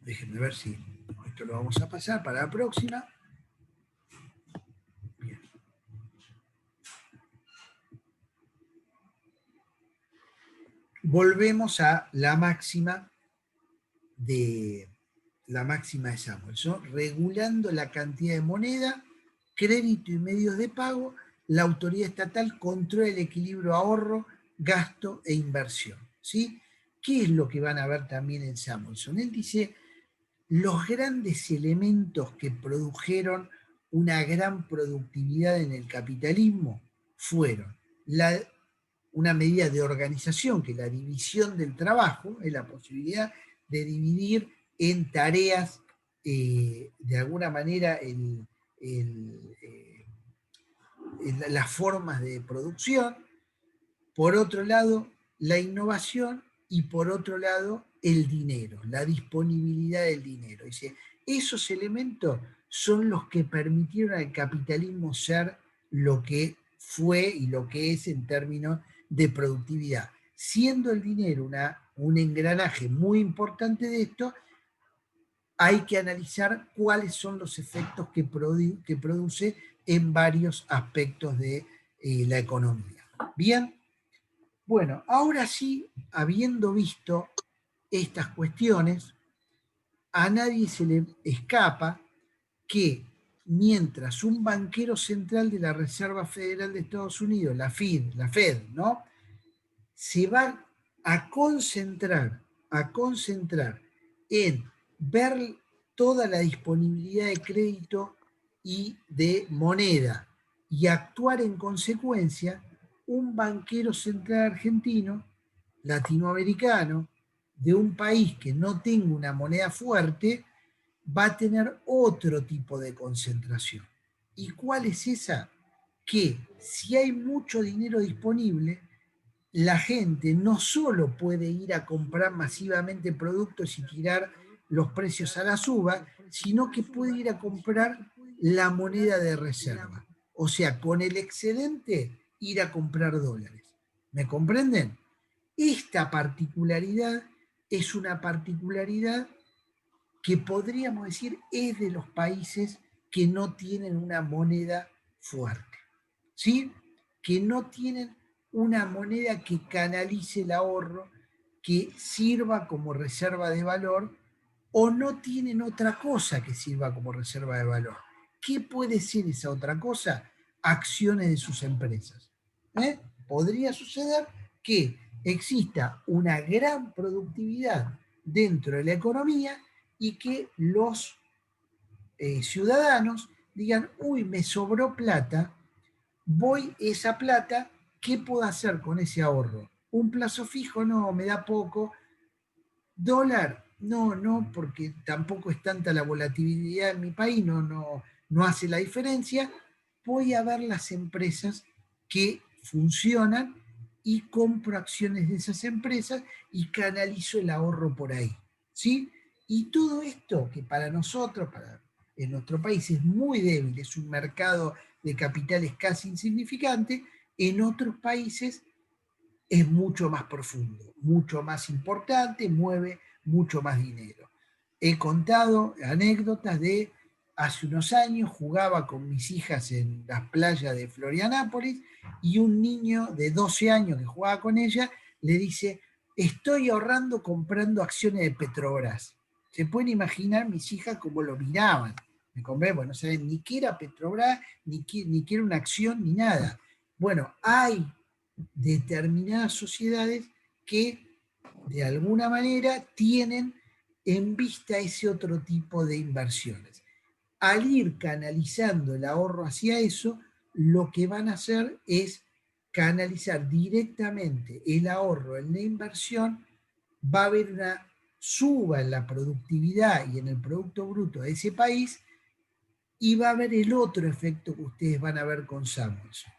Déjenme ver si esto lo vamos a pasar para la próxima. Bien. Volvemos a la máxima de Samuelson, regulando la cantidad de moneda, crédito y medios de pago, la autoridad estatal controla el equilibrio ahorro, gasto e inversión, ¿sí? ¿Qué es lo que van a ver también en Samuelson? Él dice, los grandes elementos que produjeron una gran productividad en el capitalismo fueron una medida de organización, que es la división del trabajo, es la posibilidad de dividir en tareas, de alguna manera, las formas de producción. Por otro lado, la innovación y por otro lado, el dinero, la disponibilidad del dinero. Dice, esos elementos son los que permitieron al capitalismo ser lo que fue y lo que es en términos de productividad. Siendo el dinero un engranaje muy importante de esto, hay que analizar cuáles son los efectos que produce en varios aspectos de la economía. Bien, bueno, ahora sí, habiendo visto estas cuestiones, a nadie se le escapa que mientras un banquero central de la Reserva Federal de Estados Unidos, la Fed, ¿no?, se va a concentrar en ver toda la disponibilidad de crédito y de moneda y actuar en consecuencia, un banquero central argentino, latinoamericano, de un país que no tenga una moneda fuerte, va a tener otro tipo de concentración. ¿Y cuál es esa? Que si hay mucho dinero disponible, la gente no solo puede ir a comprar masivamente productos y tirar los precios a la suba, sino que puede ir a comprar la moneda de reserva. O sea, con el excedente ir a comprar dólares. ¿Me comprenden? Esta particularidad es una particularidad que podríamos decir es de los países que no tienen una moneda fuerte, ¿sí? Que no tienen una moneda que canalice el ahorro, que sirva como reserva de valor, o no tienen otra cosa que sirva como reserva de valor. ¿Qué puede ser esa otra cosa? Acciones de sus empresas. Podría suceder que exista una gran productividad dentro de la economía y que los ciudadanos digan, uy, me sobró plata, voy esa plata, ¿qué puedo hacer con ese ahorro? Un plazo fijo, no, me da poco. Dólar, no, porque tampoco es tanta la volatilidad en mi país, no hace la diferencia. Voy a ver las empresas que funcionan y compro acciones de esas empresas y canalizo el ahorro por ahí, ¿sí? Y todo esto que para nosotros, en nuestro país es muy débil, es un mercado de capitales casi insignificante, en otros países es mucho más profundo, mucho más importante, mueve mucho más dinero. He contado anécdotas de hace unos años, jugaba con mis hijas en las playas de Florianópolis y un niño de 12 años que jugaba con ella le dice, estoy ahorrando comprando acciones de Petrobras. Se pueden imaginar mis hijas cómo lo miraban. ¿Me compré? Bueno, no saben ni qué era Petrobras, ni qué era una acción, ni nada. Bueno, hay determinadas sociedades que de alguna manera tienen en vista ese otro tipo de inversiones. Al ir canalizando el ahorro hacia eso, lo que van a hacer es canalizar directamente el ahorro en la inversión, va a haber una suba en la productividad y en el Producto Bruto de ese país, y va a haber el otro efecto que ustedes van a ver con Samuelson,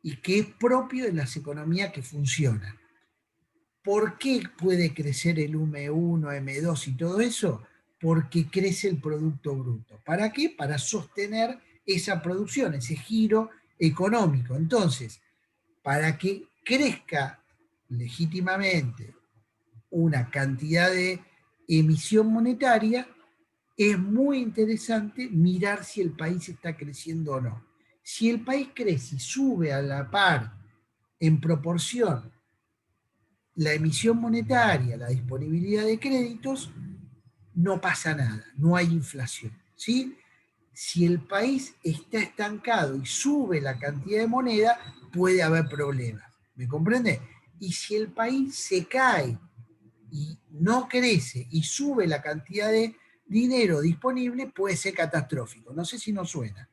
y que es propio de las economías que funcionan. ¿Por qué puede crecer el M1, M2 y todo eso? Porque crece el Producto Bruto. ¿Para qué? Para sostener esa producción, ese giro económico. Entonces, para que crezca legítimamente una cantidad de emisión monetaria, es muy interesante mirar si el país está creciendo o no. Si el país crece y sube a la par en proporción la emisión monetaria, la disponibilidad de créditos, no pasa nada, no hay inflación, ¿sí? Si el país está estancado y sube la cantidad de moneda, puede haber problemas, ¿me comprende? Y si el país se cae y no crece y sube la cantidad de dinero disponible, puede ser catastrófico. No sé si nos suena.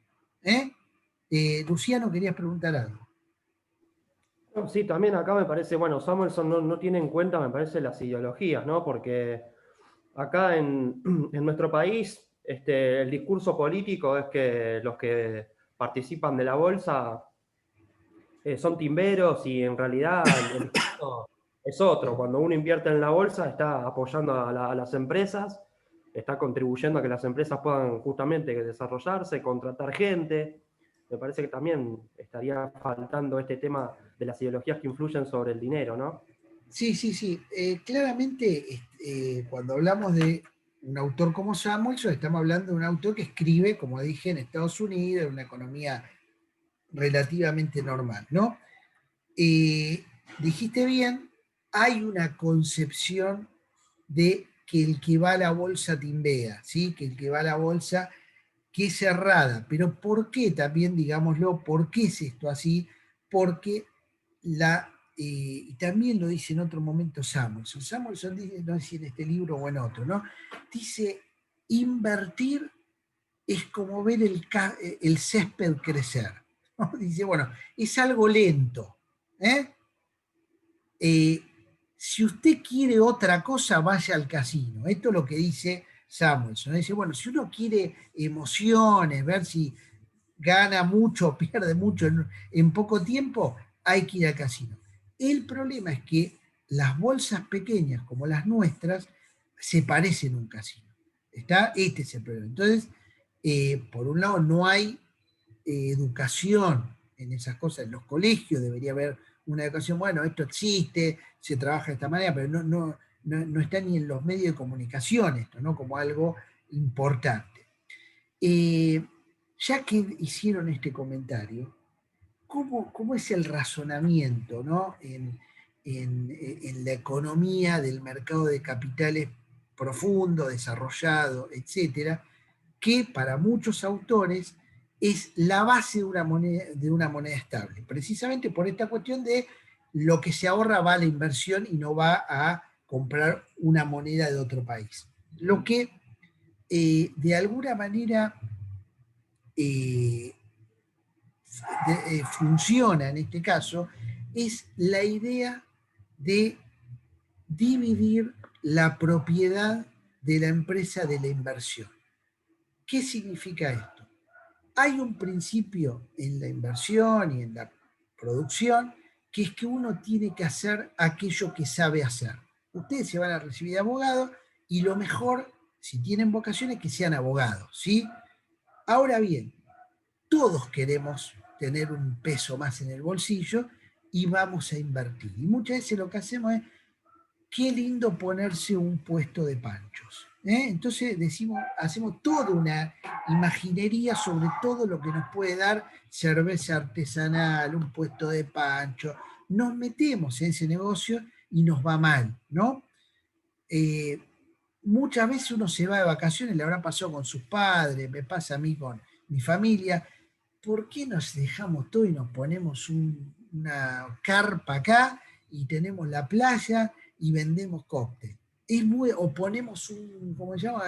Luciano, querías preguntar algo. No, sí, también acá me parece, bueno, Samuelson no tiene en cuenta, me parece, las ideologías, ¿no? Porque acá en nuestro país, el discurso político es que los que participan de la bolsa son timberos y en realidad el discurso es otro. Cuando uno invierte en la bolsa está apoyando a las empresas, está contribuyendo a que las empresas puedan justamente desarrollarse, contratar gente. Me parece que también estaría faltando este tema de las ideologías que influyen sobre el dinero, ¿no? Sí. Claramente, cuando hablamos de un autor como Samuelson, estamos hablando de un autor que escribe, como dije, en Estados Unidos, en una economía relativamente normal, ¿no? Dijiste bien, hay una concepción de que el que va a la bolsa timbea, ¿sí? Que el que va a la bolsa que es cerrada. Pero ¿por qué también, digámoslo, por qué es esto así? Porque y también lo dice en otro momento Samuelson. Samuelson dice, no sé si en este libro o en otro, ¿no? Dice, invertir es como ver el césped crecer. ¿no? Dice, bueno, es algo lento. Si usted quiere otra cosa, vaya al casino. Esto es lo que dice Samuelson. Dice, bueno, si uno quiere emociones, ver si gana mucho o pierde mucho en poco tiempo, hay que ir al casino. El problema es que las bolsas pequeñas, como las nuestras, se parecen a un casino. Este es el problema. Entonces, por un lado, no hay educación en esas cosas. En los colegios debería haber una educación, bueno, esto existe, se trabaja de esta manera, pero no está ni en los medios de comunicación esto, ¿no? Como algo importante. Ya que hicieron este comentario, ¿cómo es el razonamiento, ¿no? en la economía del mercado de capitales profundo, desarrollado, etcétera, que para muchos autores es la base de una moneda estable, precisamente por esta cuestión de lo que se ahorra va a la inversión y no va a comprar una moneda de otro país. Lo que de alguna manera funciona en este caso es la idea de dividir la propiedad de la empresa de la inversión. ¿Qué significa esto? Hay un principio en la inversión y en la producción que es que uno tiene que hacer aquello que sabe hacer. Ustedes se van a recibir de abogado y lo mejor, si tienen vocación, es que sean abogados, ¿sí? Ahora bien, todos queremos tener un peso más en el bolsillo y vamos a invertir. Y muchas veces lo que hacemos es, qué lindo ponerse un puesto de panchos. Entonces hacemos toda una imaginería sobre todo lo que nos puede dar cerveza artesanal, un puesto de pancho. Nos metemos en ese negocio y nos va mal, ¿no? Muchas veces uno se va de vacaciones, le habrá pasado con sus padres, me pasa a mí con mi familia. ¿Por qué nos dejamos todo y nos ponemos una carpa acá y tenemos la playa y vendemos cóctel? O ponemos ¿cómo se llama?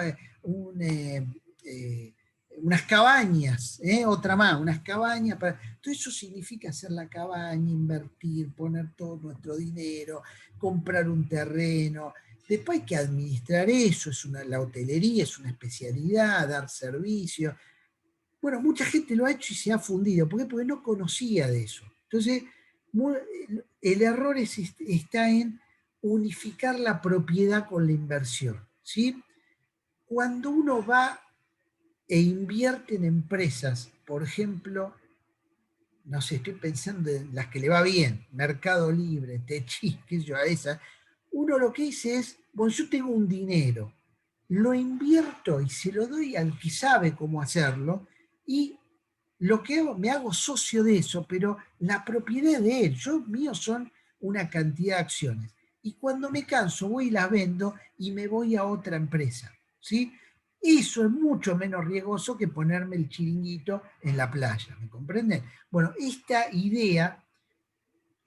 Unas cabañas, otra más, unas cabañas. Todo eso significa hacer la cabaña, invertir, poner todo nuestro dinero, comprar un terreno. Después hay que administrar eso, la hotelería es una especialidad, dar servicio. Bueno, mucha gente lo ha hecho y se ha fundido. ¿Por qué? Porque no conocía de eso. Entonces, el error está en unificar la propiedad con la inversión, ¿sí? Cuando uno va e invierte en empresas, por ejemplo, no sé, estoy pensando en las que le va bien, Mercado Libre, Techis, qué sé yo, a esa, uno lo que dice es, bueno, yo tengo un dinero, lo invierto y se lo doy al que sabe cómo hacerlo, y lo que hago, me hago socio de eso, pero la propiedad de él, mío son una cantidad de acciones. Y cuando me canso, voy y las vendo y me voy a otra empresa, ¿sí? Eso es mucho menos riesgoso que ponerme el chiringuito en la playa, ¿me comprenden? Bueno, esta idea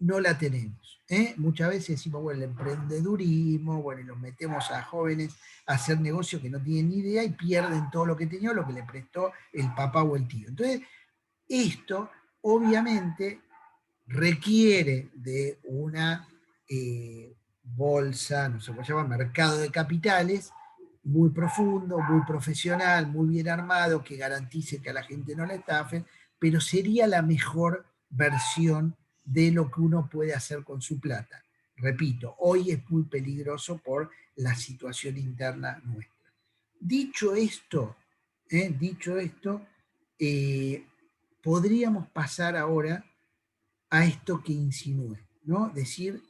no la tenemos. Muchas veces decimos, bueno, el emprendedurismo, bueno, y los metemos a jóvenes a hacer negocios que no tienen ni idea y pierden todo lo que tenían, lo que le prestó el papá o el tío. Entonces, esto obviamente requiere de una bolsa, no sé cómo se llama, mercado de capitales, muy profundo, muy profesional, muy bien armado, que garantice que a la gente no la estafen, pero sería la mejor versión de lo que uno puede hacer con su plata. Repito, hoy es muy peligroso por la situación interna nuestra. Dicho esto, podríamos pasar ahora a esto que insinúe, ¿no? Decir,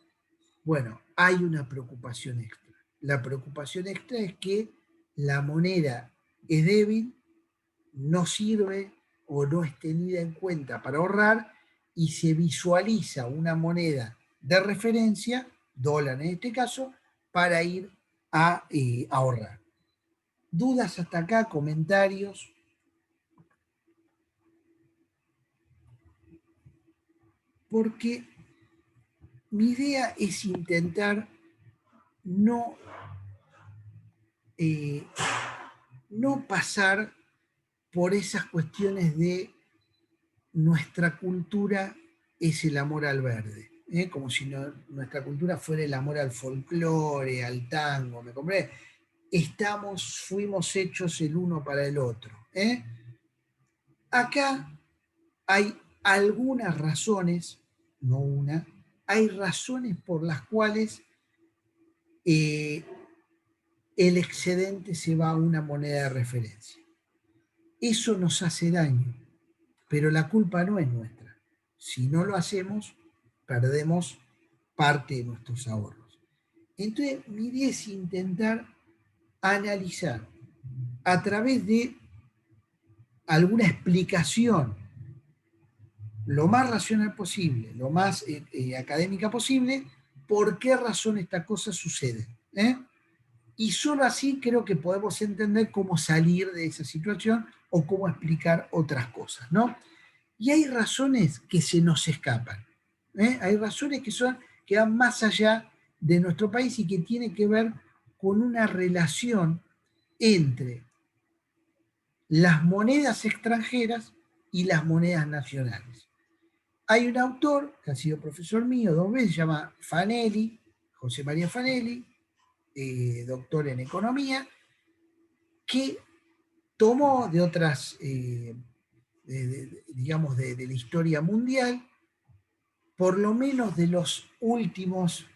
bueno, hay una preocupación extra. La preocupación extra es que la moneda es débil, no sirve o no es tenida en cuenta para ahorrar y se visualiza una moneda de referencia, dólar en este caso, para ir a ahorrar. ¿Dudas hasta acá? ¿Comentarios? Porque mi idea es intentar no pasar por esas cuestiones de nuestra cultura es el amor al verde, como si nuestra cultura fuera el amor al folclore, al tango, ¿me compré? Fuimos hechos el uno para el otro. Acá hay algunas razones, no una, hay razones por las cuales el excedente se va a una moneda de referencia. Eso nos hace daño, pero la culpa no es nuestra. Si no lo hacemos, perdemos parte de nuestros ahorros. Entonces, mi idea es intentar analizar a través de alguna explicación lo más racional posible, lo más académica posible, por qué razón esta cosa sucede. Y solo así creo que podemos entender cómo salir de esa situación o cómo explicar otras cosas, ¿no? Y hay razones que se nos escapan. Hay razones que van más allá de nuestro país y que tienen que ver con una relación entre las monedas extranjeras y las monedas nacionales. Hay un autor que ha sido profesor mío 2 veces, se llama Fanelli, José María Fanelli, doctor en economía, que tomó de otras, digamos, de la historia mundial, por lo menos de los últimos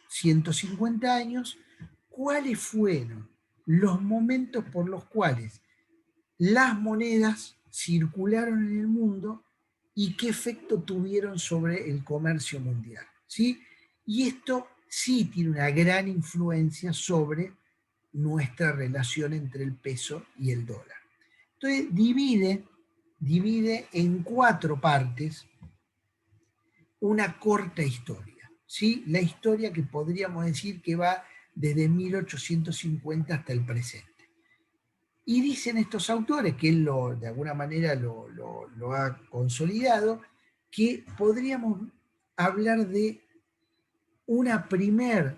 150 años, cuáles fueron los momentos por los cuales las monedas circularon en el mundo y qué efecto tuvieron sobre el comercio mundial, ¿sí? Y esto sí tiene una gran influencia sobre nuestra relación entre el peso y el dólar. Entonces divide en 4 partes una corta historia, ¿sí? La historia que podríamos decir que va desde 1850 hasta el presente. Y dicen estos autores, que él de alguna manera lo ha consolidado, que podríamos hablar de una primer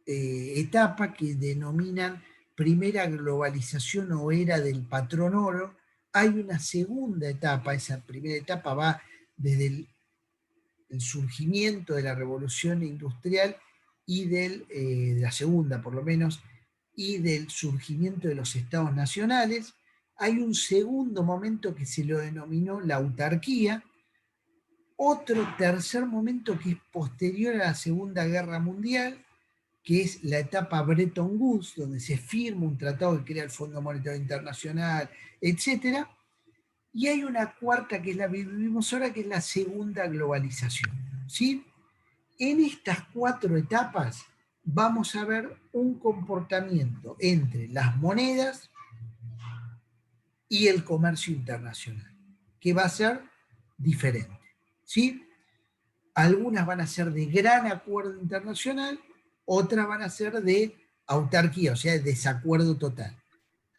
etapa que denominan primera globalización o era del patrón oro. Hay una segunda etapa, esa primera etapa va desde el surgimiento de la revolución industrial y de la segunda por lo menos, y del surgimiento de los estados nacionales. Hay un segundo momento que se lo denominó la autarquía, otro tercer momento que es posterior a la Segunda Guerra Mundial, que es la etapa Bretton Woods, donde se firma un tratado que crea el Fondo Monetario Internacional, etc. Y hay una cuarta que es la que vivimos ahora, que es la segunda globalización, ¿sí? En estas 4 etapas vamos a ver un comportamiento entre las monedas y el comercio internacional, que va a ser diferente, ¿sí? Algunas van a ser de gran acuerdo internacional, otras van a ser de autarquía, o sea, de desacuerdo total.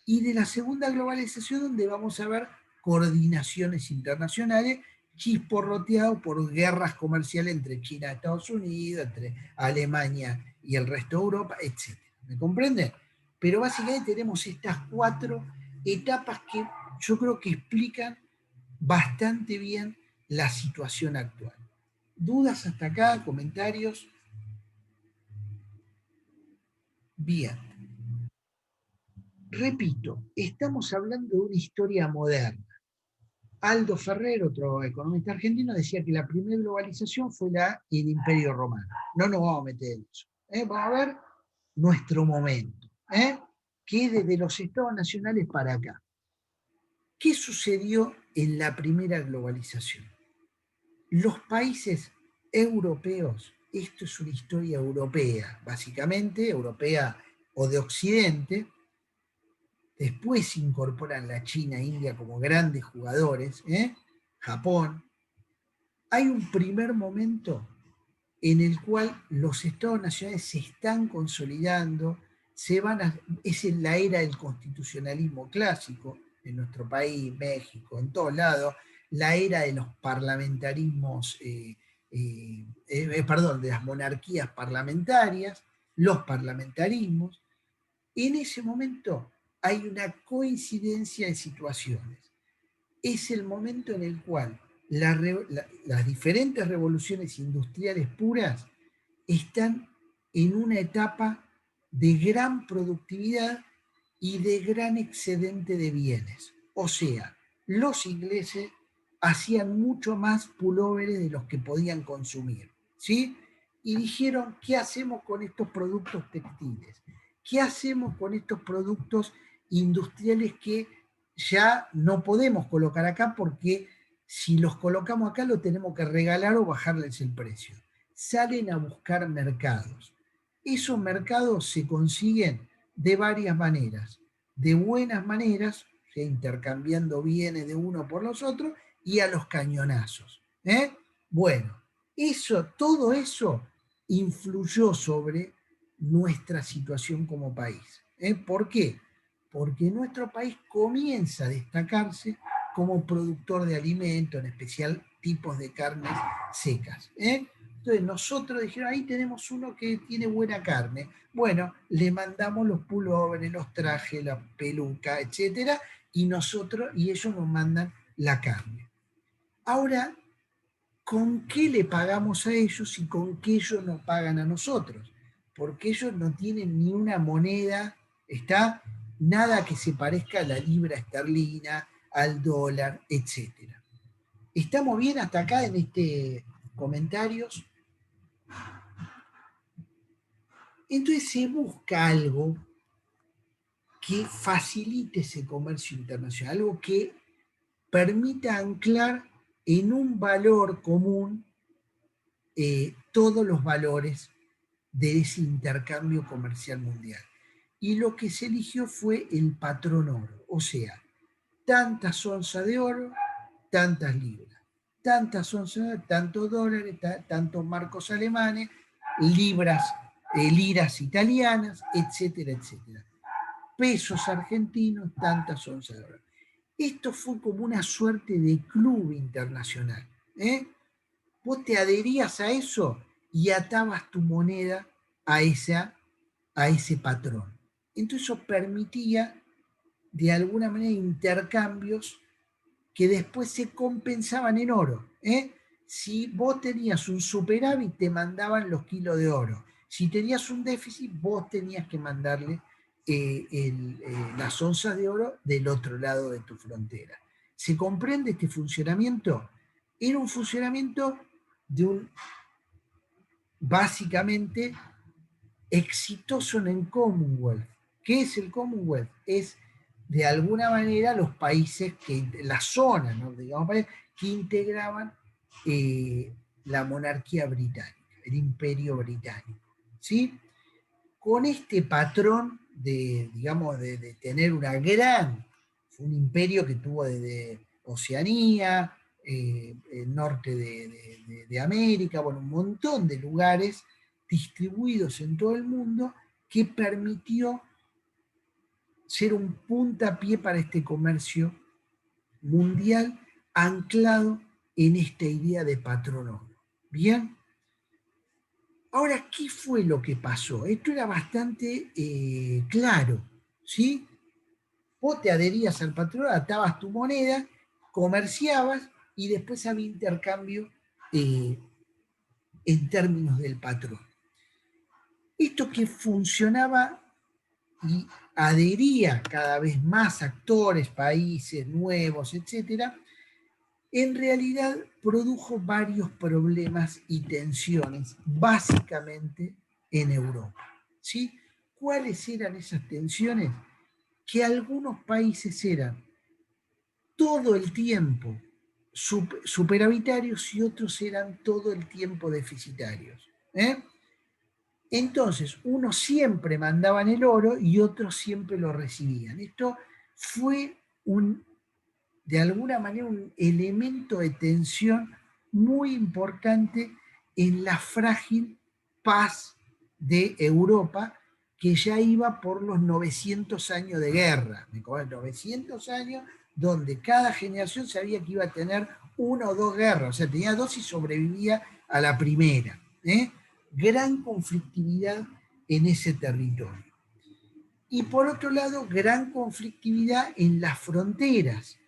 Y de la segunda globalización, donde vamos a ver coordinaciones internacionales chisporroteado por guerras comerciales entre China y Estados Unidos, entre Alemania y el resto de Europa, etc. ¿Me comprenden? Pero básicamente tenemos estas 4 etapas que yo creo que explican bastante bien la situación actual. ¿Dudas hasta acá? ¿Comentarios? Bien. Repito, estamos hablando de una historia moderna. Aldo Ferrer, otro economista argentino, decía que la primera globalización fue el Imperio Romano. No nos vamos a meter en eso. Vamos a ver nuestro momento, que es desde los estados nacionales para acá. ¿Qué sucedió en la primera globalización? Los países europeos, esto es una historia europea, básicamente, europea o de Occidente. Después se incorporan la China e India como grandes jugadores, Japón. Hay un primer momento en el cual los estados nacionales se están consolidando, es en la era del constitucionalismo clásico, en nuestro país, México, en todos lados, la era de los parlamentarismos, de las monarquías parlamentarias, los parlamentarismos. En ese momento hay una coincidencia de situaciones. es el momento en el cual las diferentes revoluciones industriales puras están en una etapa de gran productividad y de gran excedente de bienes. O sea, los ingleses hacían mucho más pulóveres de los que podían consumir, ¿sí? Y dijeron, ¿qué hacemos con estos productos textiles? ¿Qué hacemos con estos productos industriales que ya no podemos colocar acá porque si los colocamos acá lo tenemos que regalar o bajarles el precio? Salen a buscar mercados. Esos mercados se consiguen de varias maneras. De buenas maneras, o sea, intercambiando bienes de uno por los otros, y a los cañonazos. Bueno, todo eso influyó sobre nuestra situación como país. ¿Por qué? Porque nuestro país comienza a destacarse como productor de alimentos, en especial tipos de carnes secas. Entonces nosotros dijeron, ahí tenemos uno que tiene buena carne. Bueno, le mandamos los pulóveres, los trajes, la peluca, etcétera, y ellos nos mandan la carne. Ahora, ¿con qué le pagamos a ellos y con qué ellos nos pagan a nosotros? Porque ellos no tienen ni una moneda, nada que se parezca a la libra esterlina, al dólar, etcétera. ¿Estamos bien hasta acá en comentarios? Entonces se busca algo que facilite ese comercio internacional, algo que permita anclar en un valor común todos los valores de ese intercambio comercial mundial. Y lo que se eligió fue el patrón oro, o sea, tantas onzas de oro, tantas libras, tantas onzas, tantos dólares, tantos marcos alemanes, liras italianas, etcétera, etcétera. Pesos argentinos, tantas onzas de oro. Esto fue como una suerte de club internacional. Vos te adherías a eso y atabas tu moneda a ese patrón. Entonces eso permitía de alguna manera intercambios que después se compensaban en oro. Si vos tenías un superávit, te mandaban los kilos de oro. Si tenías un déficit, vos tenías que mandarle las onzas de oro del otro lado de tu frontera. ¿Se comprende este funcionamiento? Era un funcionamiento básicamente exitoso en el Commonwealth. ¿Qué es el Commonwealth? Es de alguna manera los países, la zona, ¿no? Digamos, que integraban la monarquía británica, el imperio británico. ¿Sí? Con este patrón de tener un imperio que tuvo desde Oceanía, el norte de América, bueno, un montón de lugares distribuidos en todo el mundo que permitió ser un puntapié para este comercio mundial anclado en esta idea de patrón oro. ¿Bien? Ahora, ¿qué fue lo que pasó? Esto era bastante claro, ¿sí? Vos te adherías al patrón, atabas tu moneda, comerciabas y después había intercambio en términos del patrón. Esto que funcionaba y adhería cada vez más actores, países nuevos, etcétera, en realidad produjo varios problemas y tensiones, básicamente en Europa. ¿Sí? ¿Cuáles eran esas tensiones? Que algunos países eran todo el tiempo superavitarios y otros eran todo el tiempo deficitarios. Entonces, unos siempre mandaban el oro y otros siempre lo recibían. Esto fue de alguna manera un elemento de tensión muy importante en la frágil paz de Europa, que ya iba por los 900 años de guerra. 900 años donde cada generación sabía que iba a tener una o dos guerras, o sea, tenía dos y sobrevivía a la primera. Gran conflictividad en ese territorio. Y por otro lado, gran conflictividad en las fronteras.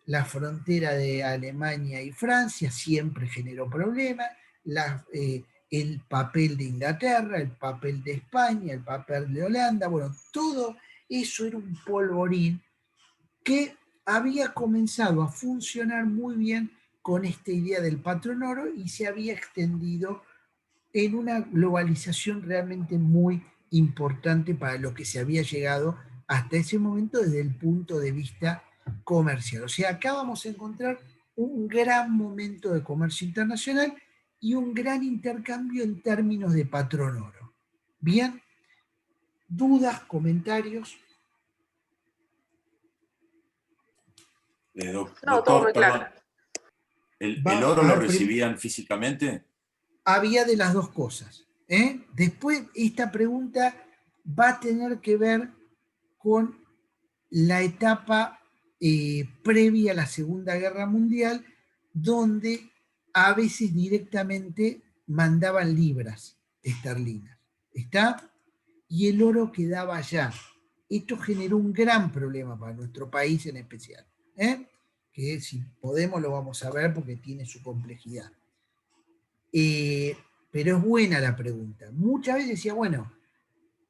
la frontera de Alemania y Francia siempre generó problemas, el papel de Inglaterra, el papel de España, el papel de Holanda, bueno, todo eso era un polvorín que había comenzado a funcionar muy bien con esta idea del patrón oro y se había extendido en una globalización realmente muy importante para lo que se había llegado hasta ese momento desde el punto de vista comercial. O sea, acá vamos a encontrar un gran momento de comercio internacional y un gran intercambio en términos de patrón oro. Bien, dudas, comentarios. No, todo Doctor, muy perdón, claro. ¿el oro a lo ver, recibían físicamente? Había de las dos cosas. Después, esta pregunta va a tener que ver con la etapa previa a la Segunda Guerra Mundial, donde a veces directamente mandaban libras esterlinas. ¿Está? Y el oro quedaba allá. Esto generó un gran problema para nuestro país en especial. Que si podemos lo vamos a ver porque tiene su complejidad. Pero es buena la pregunta. Muchas veces decía, bueno,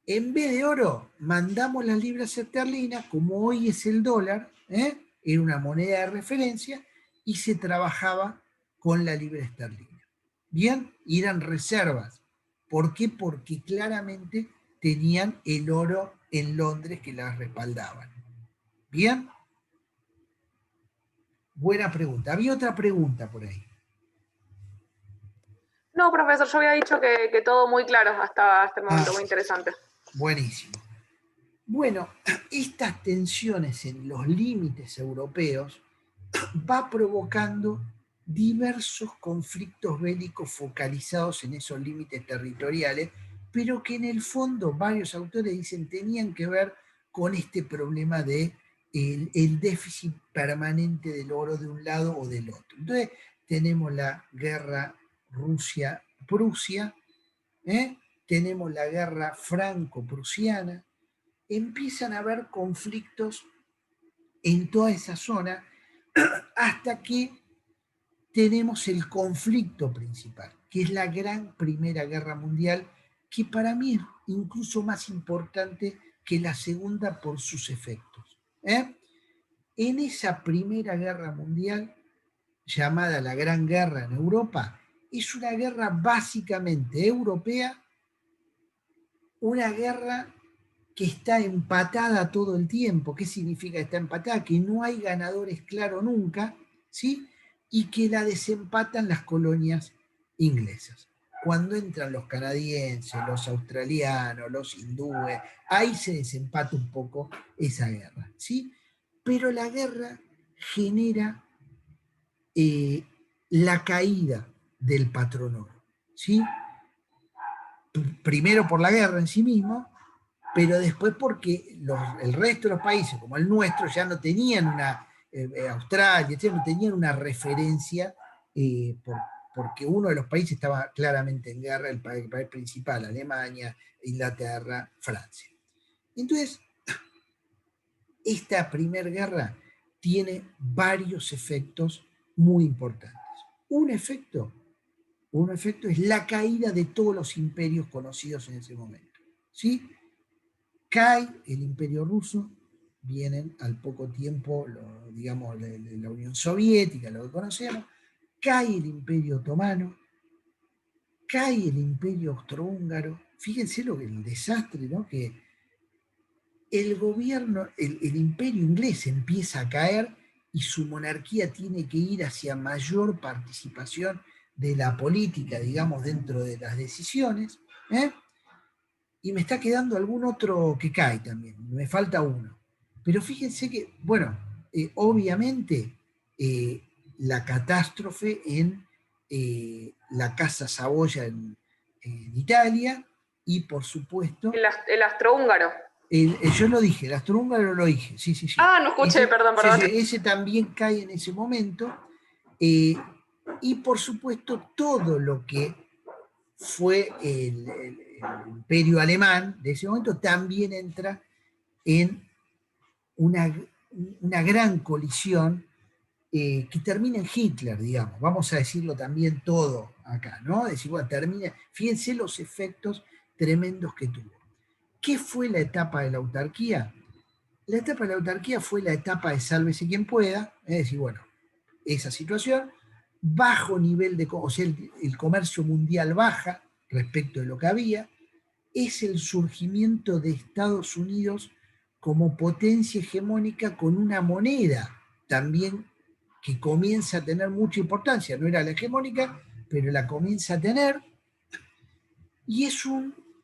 en vez de oro, mandamos las libras esterlinas, como hoy es el dólar, era una moneda de referencia, y se trabajaba con la libra esterlina. Bien, y eran reservas. ¿Por qué? Porque claramente tenían el oro en Londres que las respaldaban. Bien. Buena pregunta. Había otra pregunta por ahí. No, profesor, yo había dicho que todo muy claro hasta el momento, muy interesante. Buenísimo. Bueno, estas tensiones en los límites europeos va provocando diversos conflictos bélicos focalizados en esos límites territoriales, pero que en el fondo varios autores dicen tenían que ver con este problema de el déficit permanente del oro de un lado o del otro. Entonces tenemos la guerra Rusia-Prusia, tenemos la guerra franco-prusiana, empiezan a haber conflictos en toda esa zona hasta que tenemos el conflicto principal, que es la gran Primera Guerra Mundial, que para mí es incluso más importante que la Segunda por sus efectos. En esa Primera Guerra Mundial, llamada la Gran Guerra en Europa, es una guerra básicamente europea, una guerra que está empatada todo el tiempo. ¿Qué significa está empatada? Que no hay ganadores claros nunca, ¿sí? Y que la desempatan las colonias inglesas. Cuando entran los canadienses, los australianos, los hindúes, ahí se desempata un poco esa guerra, ¿sí? Pero la guerra genera la caída del patrón oro, ¿sí? Primero por la guerra en sí misma, pero después porque el resto de los países, como el nuestro, ya no tenían Australia, no tenían una referencia, porque uno de los países estaba claramente en guerra, el país principal, Alemania, Inglaterra, Francia. Entonces, esta primera guerra tiene varios efectos muy importantes. Un efecto es la caída de todos los imperios conocidos en ese momento, ¿sí? Cae el imperio ruso, vienen al poco tiempo, digamos, la Unión Soviética, lo que conocemos, cae el imperio otomano, cae el imperio austrohúngaro. Fíjense el desastre, ¿no? Que el gobierno, el imperio inglés empieza a caer y su monarquía tiene que ir hacia mayor participación de la política, digamos, dentro de las decisiones, y me está quedando algún otro que cae también, me falta uno. Pero fíjense que, bueno, obviamente la catástrofe en la Casa Saboya en Italia y por supuesto... El astrohúngaro. Yo lo dije, el astrohúngaro lo dije, sí. Ah, no escuché, perdón. Sí, ese también cae en ese momento. Y por supuesto todo lo que fue el imperio alemán de ese momento también entra en una gran colisión que termina en Hitler, digamos, vamos a decirlo también todo acá, ¿no? Decir, bueno, termina, fíjense los efectos tremendos que tuvo. ¿Qué fue la etapa de la autarquía? La etapa de la autarquía fue la etapa de sálvese quien pueda, es decir, bueno, esa situación, bajo nivel de, o sea, el comercio mundial baja respecto de lo que había, es el surgimiento de Estados Unidos como potencia hegemónica con una moneda también que comienza a tener mucha importancia, no era la hegemónica, pero la comienza a tener, y es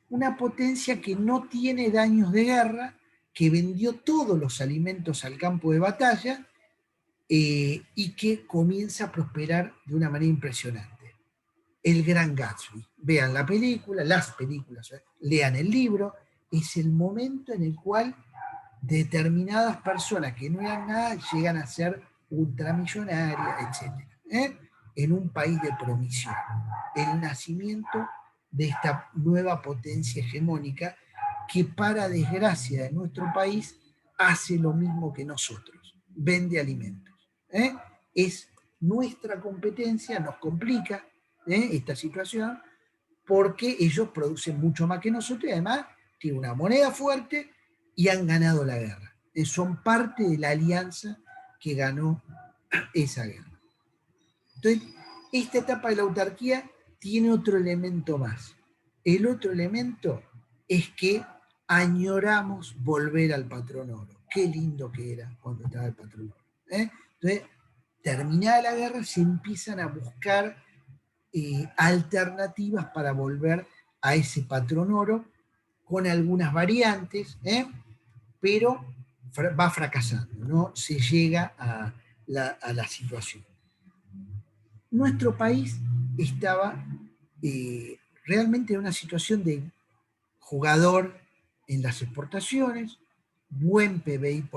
una potencia que no tiene daños de guerra, que vendió todos los alimentos al campo de batalla y que comienza a prosperar de una manera impresionante. El Gran Gatsby. Vean la película, las películas, lean el libro, es el momento en el cual determinadas personas que no eran nada llegan a ser ultramillonarias, etc. En un país de promisión. El nacimiento de esta nueva potencia hegemónica que, para desgracia de nuestro país, hace lo mismo que nosotros, vende alimentos. Es nuestra competencia, nos complica esta situación, porque ellos producen mucho más que nosotros y además tienen una moneda fuerte y han ganado la guerra. Son parte de la alianza que ganó esa guerra. Entonces, esta etapa de la autarquía tiene otro elemento más. El otro elemento es que añoramos volver al patrón oro. Qué lindo que era cuando estaba el patrón oro. Entonces, terminada la guerra, se empiezan a buscar alternativas para volver a ese patrón oro, con algunas variantes, pero va fracasando, no se llega a la situación. Nuestro país estaba realmente en una situación de jugador en las exportaciones, buen PBI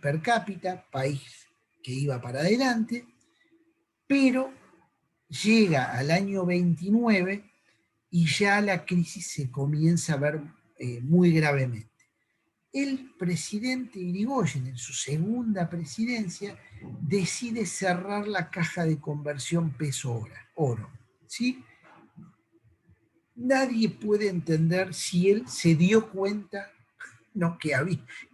per cápita, país que iba para adelante, pero llega al año 29 y ya la crisis se comienza a ver muy gravemente. El presidente Irigoyen, en su segunda presidencia, decide cerrar la caja de conversión peso-oro. ¿Sí? Nadie puede entender si él se dio cuenta, no, que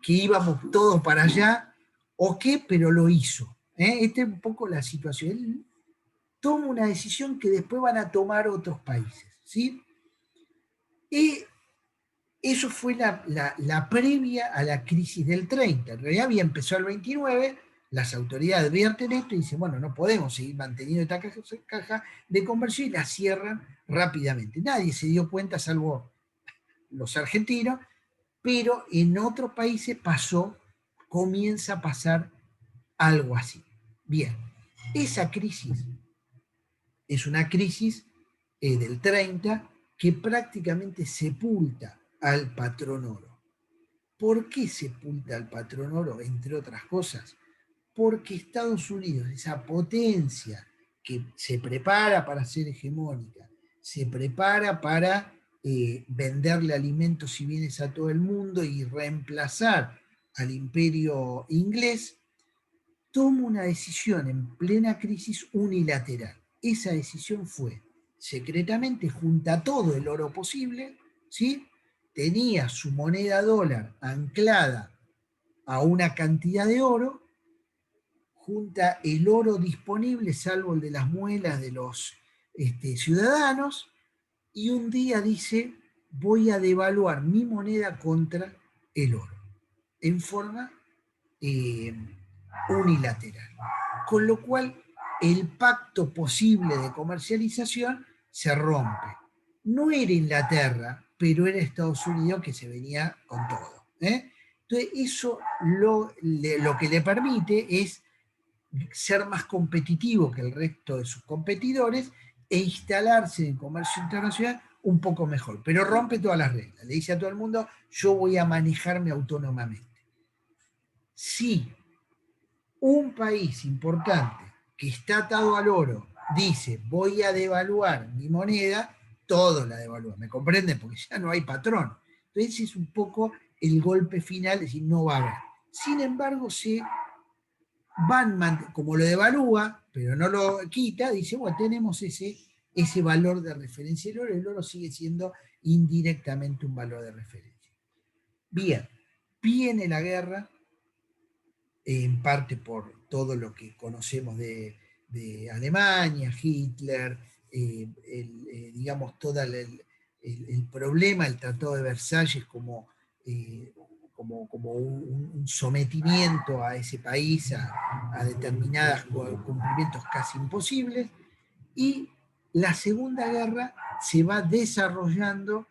íbamos todos para allá o qué, pero lo hizo. Esta es un poco la situación. Él toma una decisión que después van a tomar otros países. ¿Sí? Y eso fue la previa a la crisis del 30. En realidad había empezado el 29, las autoridades advierten esto y dicen, bueno, no podemos seguir manteniendo esta caja de conversión, y la cierran rápidamente. Nadie se dio cuenta, salvo los argentinos, pero en otros países comienza a pasar algo así. Bien, esa crisis es una crisis del 30 que prácticamente sepulta al patrón oro. ¿Por qué sepulta al patrón oro? Entre otras cosas, porque Estados Unidos, esa potencia que se prepara para ser hegemónica, se prepara para venderle alimentos y bienes a todo el mundo y reemplazar al imperio inglés, toma una decisión en plena crisis unilateral. Esa decisión fue, secretamente, junta todo el oro posible, ¿sí? Tenía su moneda dólar anclada a una cantidad de oro, junta el oro disponible, salvo el de las muelas de los ciudadanos, y un día dice, voy a devaluar mi moneda contra el oro, en forma unilateral. Con lo cual, el pacto posible de comercialización se rompe. No era Inglaterra, pero era Estados Unidos que se venía con todo. Entonces, eso lo que le permite es ser más competitivo que el resto de sus competidores e instalarse en el comercio internacional un poco mejor, pero rompe todas las reglas. Le dice a todo el mundo, yo voy a manejarme autónomamente. Si un país importante que está atado al oro dice, voy a devaluar mi moneda, todos la devalúan, ¿me comprenden? Porque ya no hay patrón. Entonces es un poco el golpe final, es decir, no va a haber. Sin embargo, se como lo devalúa, pero no lo quita, dice, bueno, tenemos ese valor de referencia del oro, el oro sigue siendo indirectamente un valor de referencia. Bien, viene la guerra, en parte por todo lo que conocemos de Alemania, Hitler, digamos, todo el problema, el Tratado de Versalles como un sometimiento a ese país, a determinados cumplimientos casi imposibles, y la Segunda Guerra se va desarrollando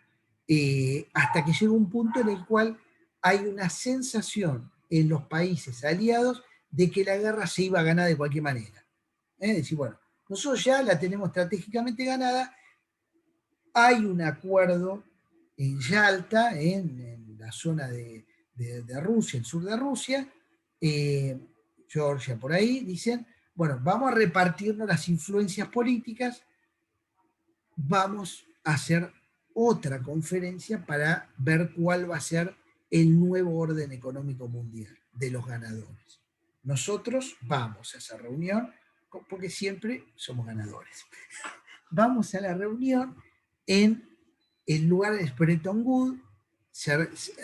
hasta que llega un punto en el cual hay una sensación en los países aliados de que la guerra se iba a ganar de cualquier manera. Es decir, bueno, nosotros ya la tenemos estratégicamente ganada, hay un acuerdo en Yalta, en la zona de Rusia, el sur de Rusia, Georgia por ahí, dicen, bueno, vamos a repartirnos las influencias políticas, vamos a hacer otra conferencia para ver cuál va a ser el nuevo orden económico mundial de los ganadores. Nosotros vamos a esa reunión, porque siempre somos ganadores. Vamos a la reunión en el lugar de Bretton Woods,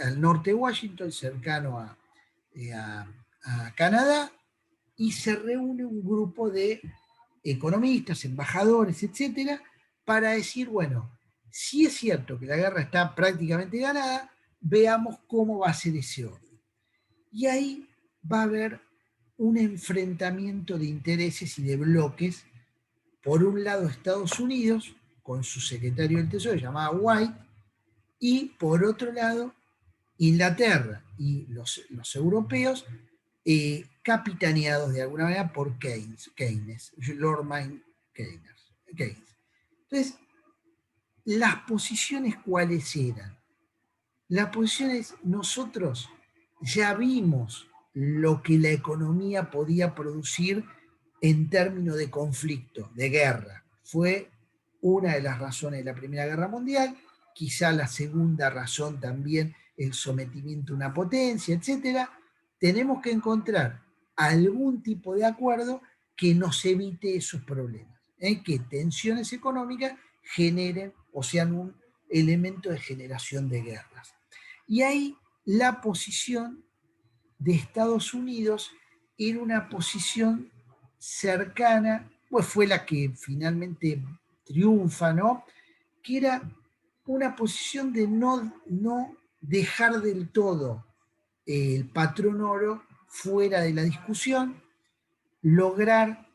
al norte de Washington, cercano a Canadá, y se reúne un grupo de economistas, embajadores, etcétera, para decir, bueno, si es cierto que la guerra está prácticamente ganada, veamos cómo va a ser ese orden. Y ahí va a haber un enfrentamiento de intereses y de bloques. Por un lado, Estados Unidos, con su secretario del Tesoro, llamado White, y por otro lado, Inglaterra y los europeos, capitaneados de alguna manera por Keynes, Lord Maynard Keynes. Entonces, las posiciones, ¿cuáles eran? Las posiciones, nosotros ya vimos lo que la economía podía producir en términos de conflicto, de guerra. Fue una de las razones de la Primera Guerra Mundial, quizá la segunda razón también el sometimiento a una potencia, etc. Tenemos que encontrar algún tipo de acuerdo que nos evite esos problemas, que tensiones económicas generen o sean un elemento de generación de guerras. Y ahí la posición de Estados Unidos era una posición cercana, pues fue la que finalmente triunfa, ¿no? Que era una posición de no dejar del todo el patrón oro fuera de la discusión, lograr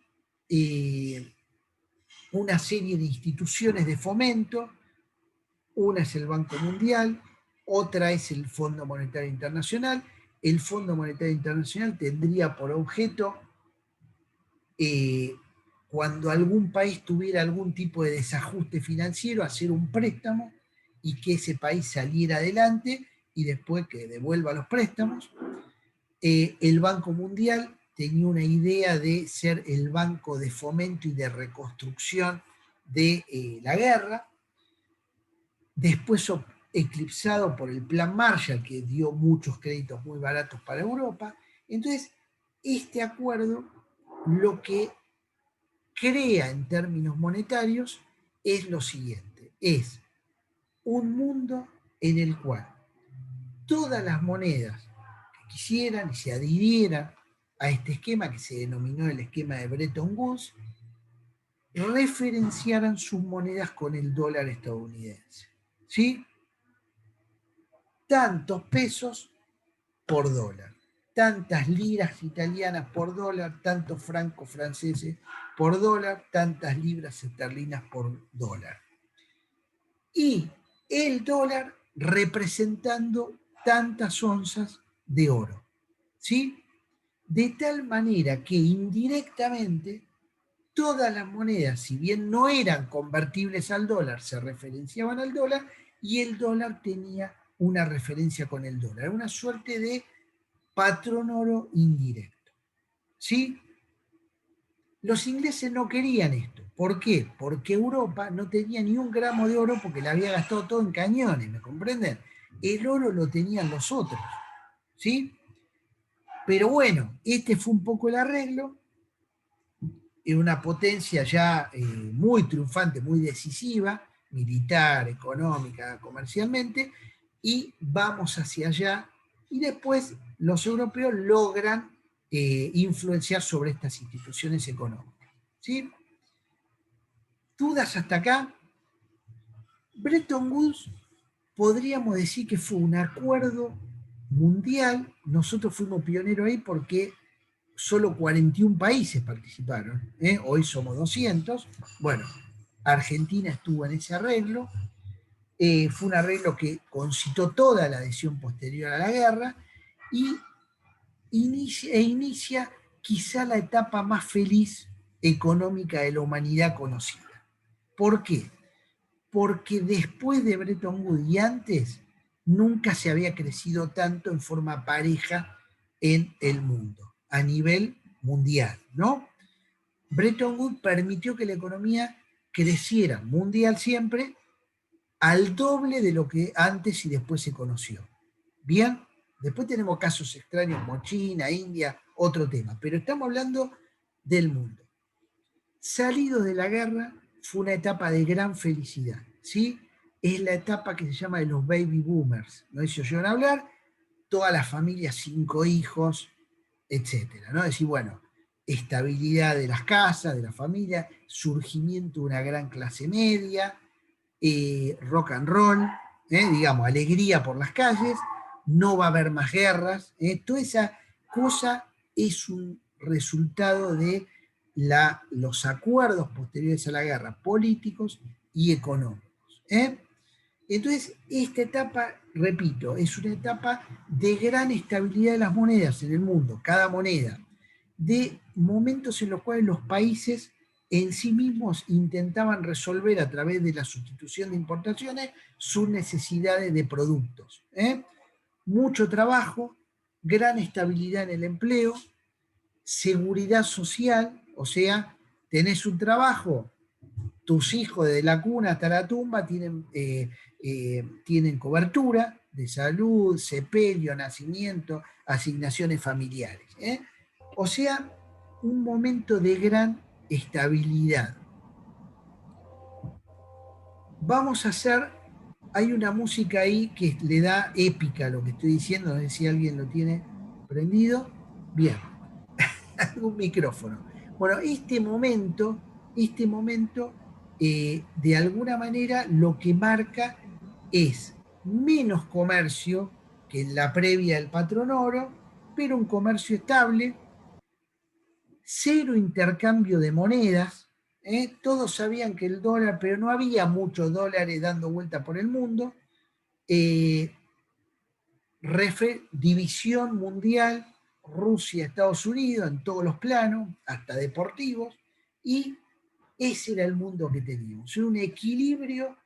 una serie de instituciones de fomento. Una es el Banco Mundial, otra es el Fondo Monetario Internacional. El Fondo Monetario Internacional tendría por objeto, cuando algún país tuviera algún tipo de desajuste financiero, hacer un préstamo y que ese país saliera adelante y después que devuelva los préstamos. El Banco Mundial tenía una idea de ser el banco de fomento y de reconstrucción de la guerra. Después eclipsado por el Plan Marshall, que dio muchos créditos muy baratos para Europa. Entonces, este acuerdo lo que crea en términos monetarios es lo siguiente, es un mundo en el cual todas las monedas que quisieran y se adhirieran a este esquema que se denominó el esquema de Bretton Woods, referenciaran sus monedas con el dólar estadounidense. ¿Sí? Tantos pesos por dólar, tantas liras italianas por dólar, tantos francos franceses por dólar, tantas libras esterlinas por dólar. Y el dólar representando tantas onzas de oro. ¿Sí? De tal manera que indirectamente todas las monedas, si bien no eran convertibles al dólar, se referenciaban al dólar y el dólar tenía una referencia con el dólar, una suerte de patrón oro indirecto. ¿Sí? Los ingleses no querían esto. ¿Por qué? Porque Europa no tenía ni un gramo de oro porque le había gastado todo en cañones, ¿me comprenden? El oro lo tenían los otros. ¿Sí? Pero bueno, este fue un poco el arreglo, en una potencia ya muy triunfante, muy decisiva, militar, económica, comercialmente, y vamos hacia allá, y después los europeos logran influenciar sobre estas instituciones económicas. ¿Sí? ¿Dudas hasta acá? Bretton Woods podríamos decir que fue un acuerdo mundial. Nosotros fuimos pioneros ahí porque solo 41 países participaron, ¿eh? Hoy somos 200. Bueno, Argentina estuvo en ese arreglo. Fue un arreglo que concitó toda la adhesión posterior a la guerra y inicia quizá la etapa más feliz económica de la humanidad conocida. ¿Por qué? Porque después de Bretton Woods y antes, nunca se había crecido tanto en forma pareja en el mundo, a nivel mundial, ¿no? Bretton Woods permitió que la economía creciera, mundial siempre, al doble de lo que antes y después se conoció. Bien, después tenemos casos extraños como China, India, otro tema, pero estamos hablando del mundo. Salido de la guerra, fue una etapa de gran felicidad, ¿sí? Es la etapa que se llama de los baby boomers, ¿no? Si oyeron hablar, todas las familias, 5 hijos, etcétera, ¿no? Es decir, bueno, estabilidad de las casas, de la familia, surgimiento de una gran clase media, rock and roll, digamos, alegría por las calles, no va a haber más guerras, toda esa cosa es un resultado de los acuerdos posteriores a la guerra, políticos y económicos. Entonces, esta etapa, repito, es una etapa de gran estabilidad de las monedas en el mundo, cada moneda, de momentos en los cuales los países en sí mismos intentaban resolver a través de la sustitución de importaciones sus necesidades de productos. Mucho trabajo, gran estabilidad en el empleo, seguridad social, o sea, tenés un trabajo, tus hijos de la cuna hasta la tumba tienen cobertura de salud, sepelio, nacimiento, asignaciones familiares. O sea, un momento de gran estabilidad. Vamos a hacer, hay una música ahí que le da épica a lo que estoy diciendo, no sé si alguien lo tiene prendido. Bien, un micrófono. Bueno, este momento de alguna manera lo que marca es menos comercio que en la previa del patrón oro, pero un comercio estable, cero intercambio de monedas, todos sabían que el dólar, pero no había muchos dólares dando vuelta por el mundo, división mundial, Rusia, Estados Unidos, en todos los planos, hasta deportivos, y ese era el mundo que teníamos, un equilibrio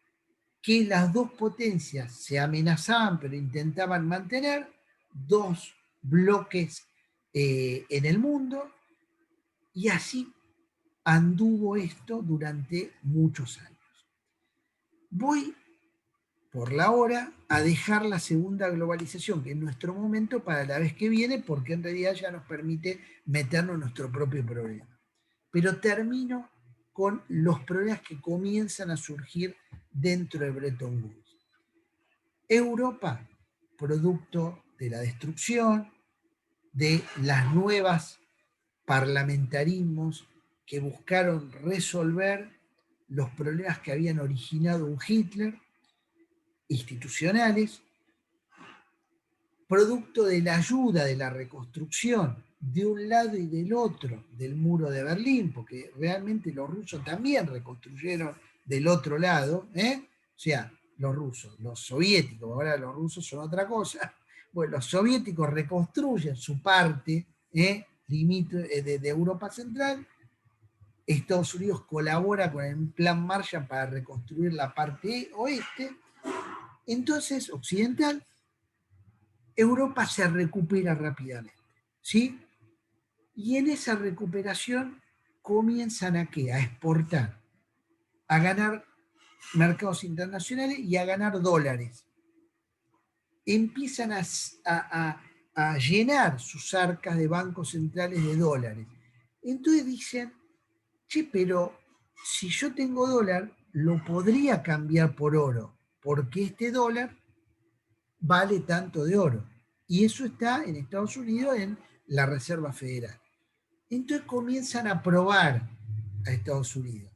que las dos potencias se amenazaban, pero intentaban mantener, dos bloques en el mundo, y así anduvo esto durante muchos años. Voy por la hora a dejar la segunda globalización, que es nuestro momento, para la vez que viene, porque en realidad ya nos permite meternos en nuestro propio problema. Pero termino con los problemas que comienzan a surgir dentro de Bretton Woods. Europa, producto de la destrucción, de las nuevas parlamentarismos que buscaron resolver los problemas que habían originado un Hitler, institucionales, producto de la ayuda de la reconstrucción de un lado y del otro del muro de Berlín, porque realmente los rusos también reconstruyeron del otro lado, o sea, los rusos, los soviéticos, ahora los rusos son otra cosa, bueno, los soviéticos reconstruyen su parte de Europa Central, Estados Unidos colabora con el Plan Marshall para reconstruir la parte oeste, entonces, occidental, Europa se recupera rápidamente, ¿sí? Y en esa recuperación comienzan a ¿qué? A exportar, a ganar mercados internacionales y a ganar dólares. Empiezan a a llenar sus arcas de bancos centrales de dólares. Entonces dicen, che, pero si yo tengo dólar, lo podría cambiar por oro, porque este dólar vale tanto de oro. Y eso está en Estados Unidos en la Reserva Federal. Entonces comienzan a probar a Estados Unidos.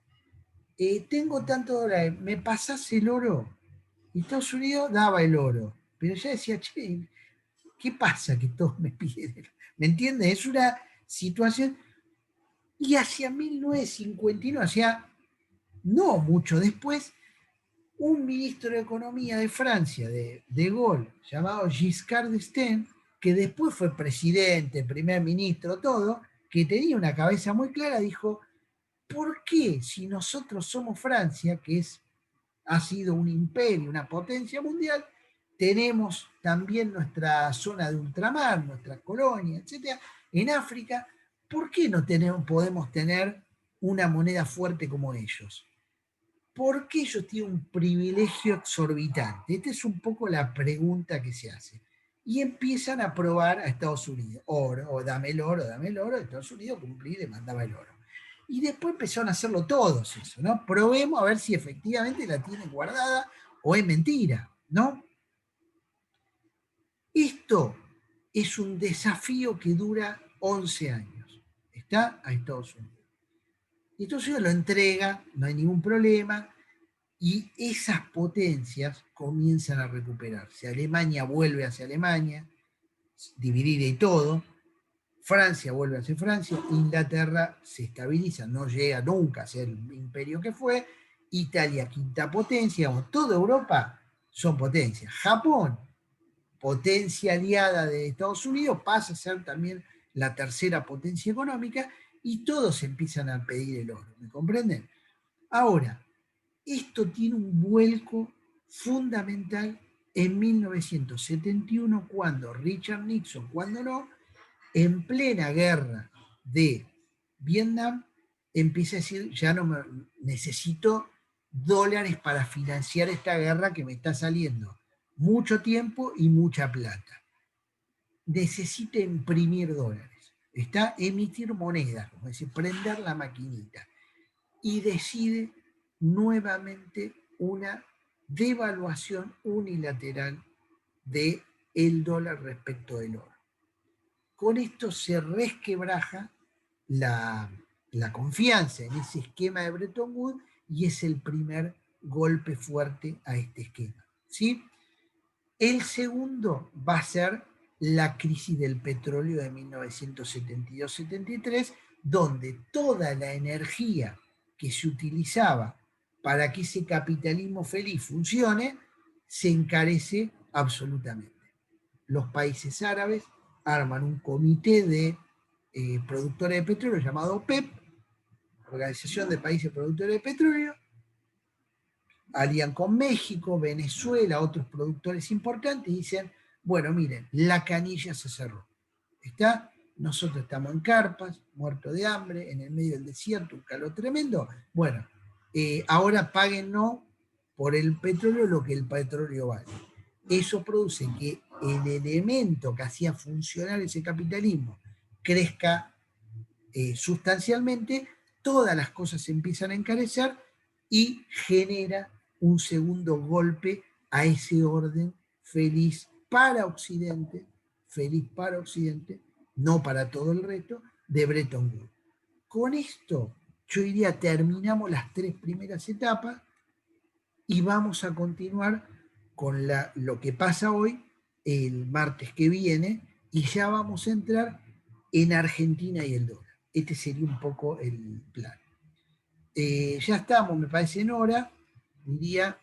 Tengo tanto dólares, ¿me pasás el oro? Y Estados Unidos daba el oro. Pero ya decía, che, ¿qué pasa que todos me piden? ¿Me entiendes? Es una situación. Y hacia 1959, hacia no mucho después, un ministro de Economía de Francia, de Gaulle, llamado Giscard d'Estaing, que después fue presidente, primer ministro, todo, que tenía una cabeza muy clara, dijo, ¿por qué si nosotros somos Francia, que ha sido un imperio, una potencia mundial, tenemos también nuestra zona de ultramar, nuestra colonia, etcétera, en África, ¿por qué no podemos tener una moneda fuerte como ellos? ¿Por qué ellos tienen un privilegio exorbitante? Esta es un poco la pregunta que se hace. Y empiezan a probar a Estados Unidos. Oro, o dame el oro, Estados Unidos cumplía y le mandaba el oro. Y después empezaron a hacerlo todos eso, ¿no? Probemos a ver si efectivamente la tienen guardada o es mentira, ¿no? Esto es un desafío que dura 11 años. Está a Estados Unidos. Y Estados Unidos lo entrega, no hay ningún problema, y esas potencias comienzan a recuperarse. Alemania vuelve hacia Alemania, dividida y todo. Francia vuelve hacia Francia. Inglaterra se estabiliza, no llega nunca a ser el imperio que fue. Italia, quinta potencia. Toda Europa son potencias. Japón, potencia aliada de Estados Unidos, pasa a ser también la tercera potencia económica y todos empiezan a pedir el oro. ¿Me comprenden? Ahora, esto tiene un vuelco fundamental en 1971, cuando Richard Nixon, cuando no, en plena guerra de Vietnam, empieza a decir, ya no necesito dólares para financiar esta guerra que me está saliendo mucho tiempo y mucha plata. Necesita imprimir dólares, está emitir monedas, como decir, prender la maquinita, y decide nuevamente una devaluación unilateral del dólar respecto del oro. Con esto se resquebraja la confianza en ese esquema de Bretton Woods y es el primer golpe fuerte a este esquema, ¿sí? El segundo va a ser la crisis del petróleo de 1972-73, donde toda la energía que se utilizaba para que ese capitalismo feliz funcione, se encarece absolutamente. Los países árabes arman un comité de productores de petróleo llamado OPEP, Organización de Países Productores de Petróleo, alían con México, Venezuela, otros productores importantes y dicen, bueno, miren, la canilla se cerró. Nosotros estamos en carpas, muertos de hambre, en el medio del desierto, un calor tremendo. Bueno, ahora páguennos por el petróleo lo que el petróleo vale. Eso produce que el elemento que hacía funcionar ese capitalismo crezca sustancialmente, todas las cosas se empiezan a encarecer y genera un segundo golpe a ese orden feliz para Occidente, no para todo el resto, de Bretton Woods. Con esto, yo diría, terminamos las tres primeras etapas y vamos a continuar con lo que pasa hoy, el martes que viene, y ya vamos a entrar en Argentina y el dólar. Este sería un poco el plan. Ya estamos, me parece, en hora, diría,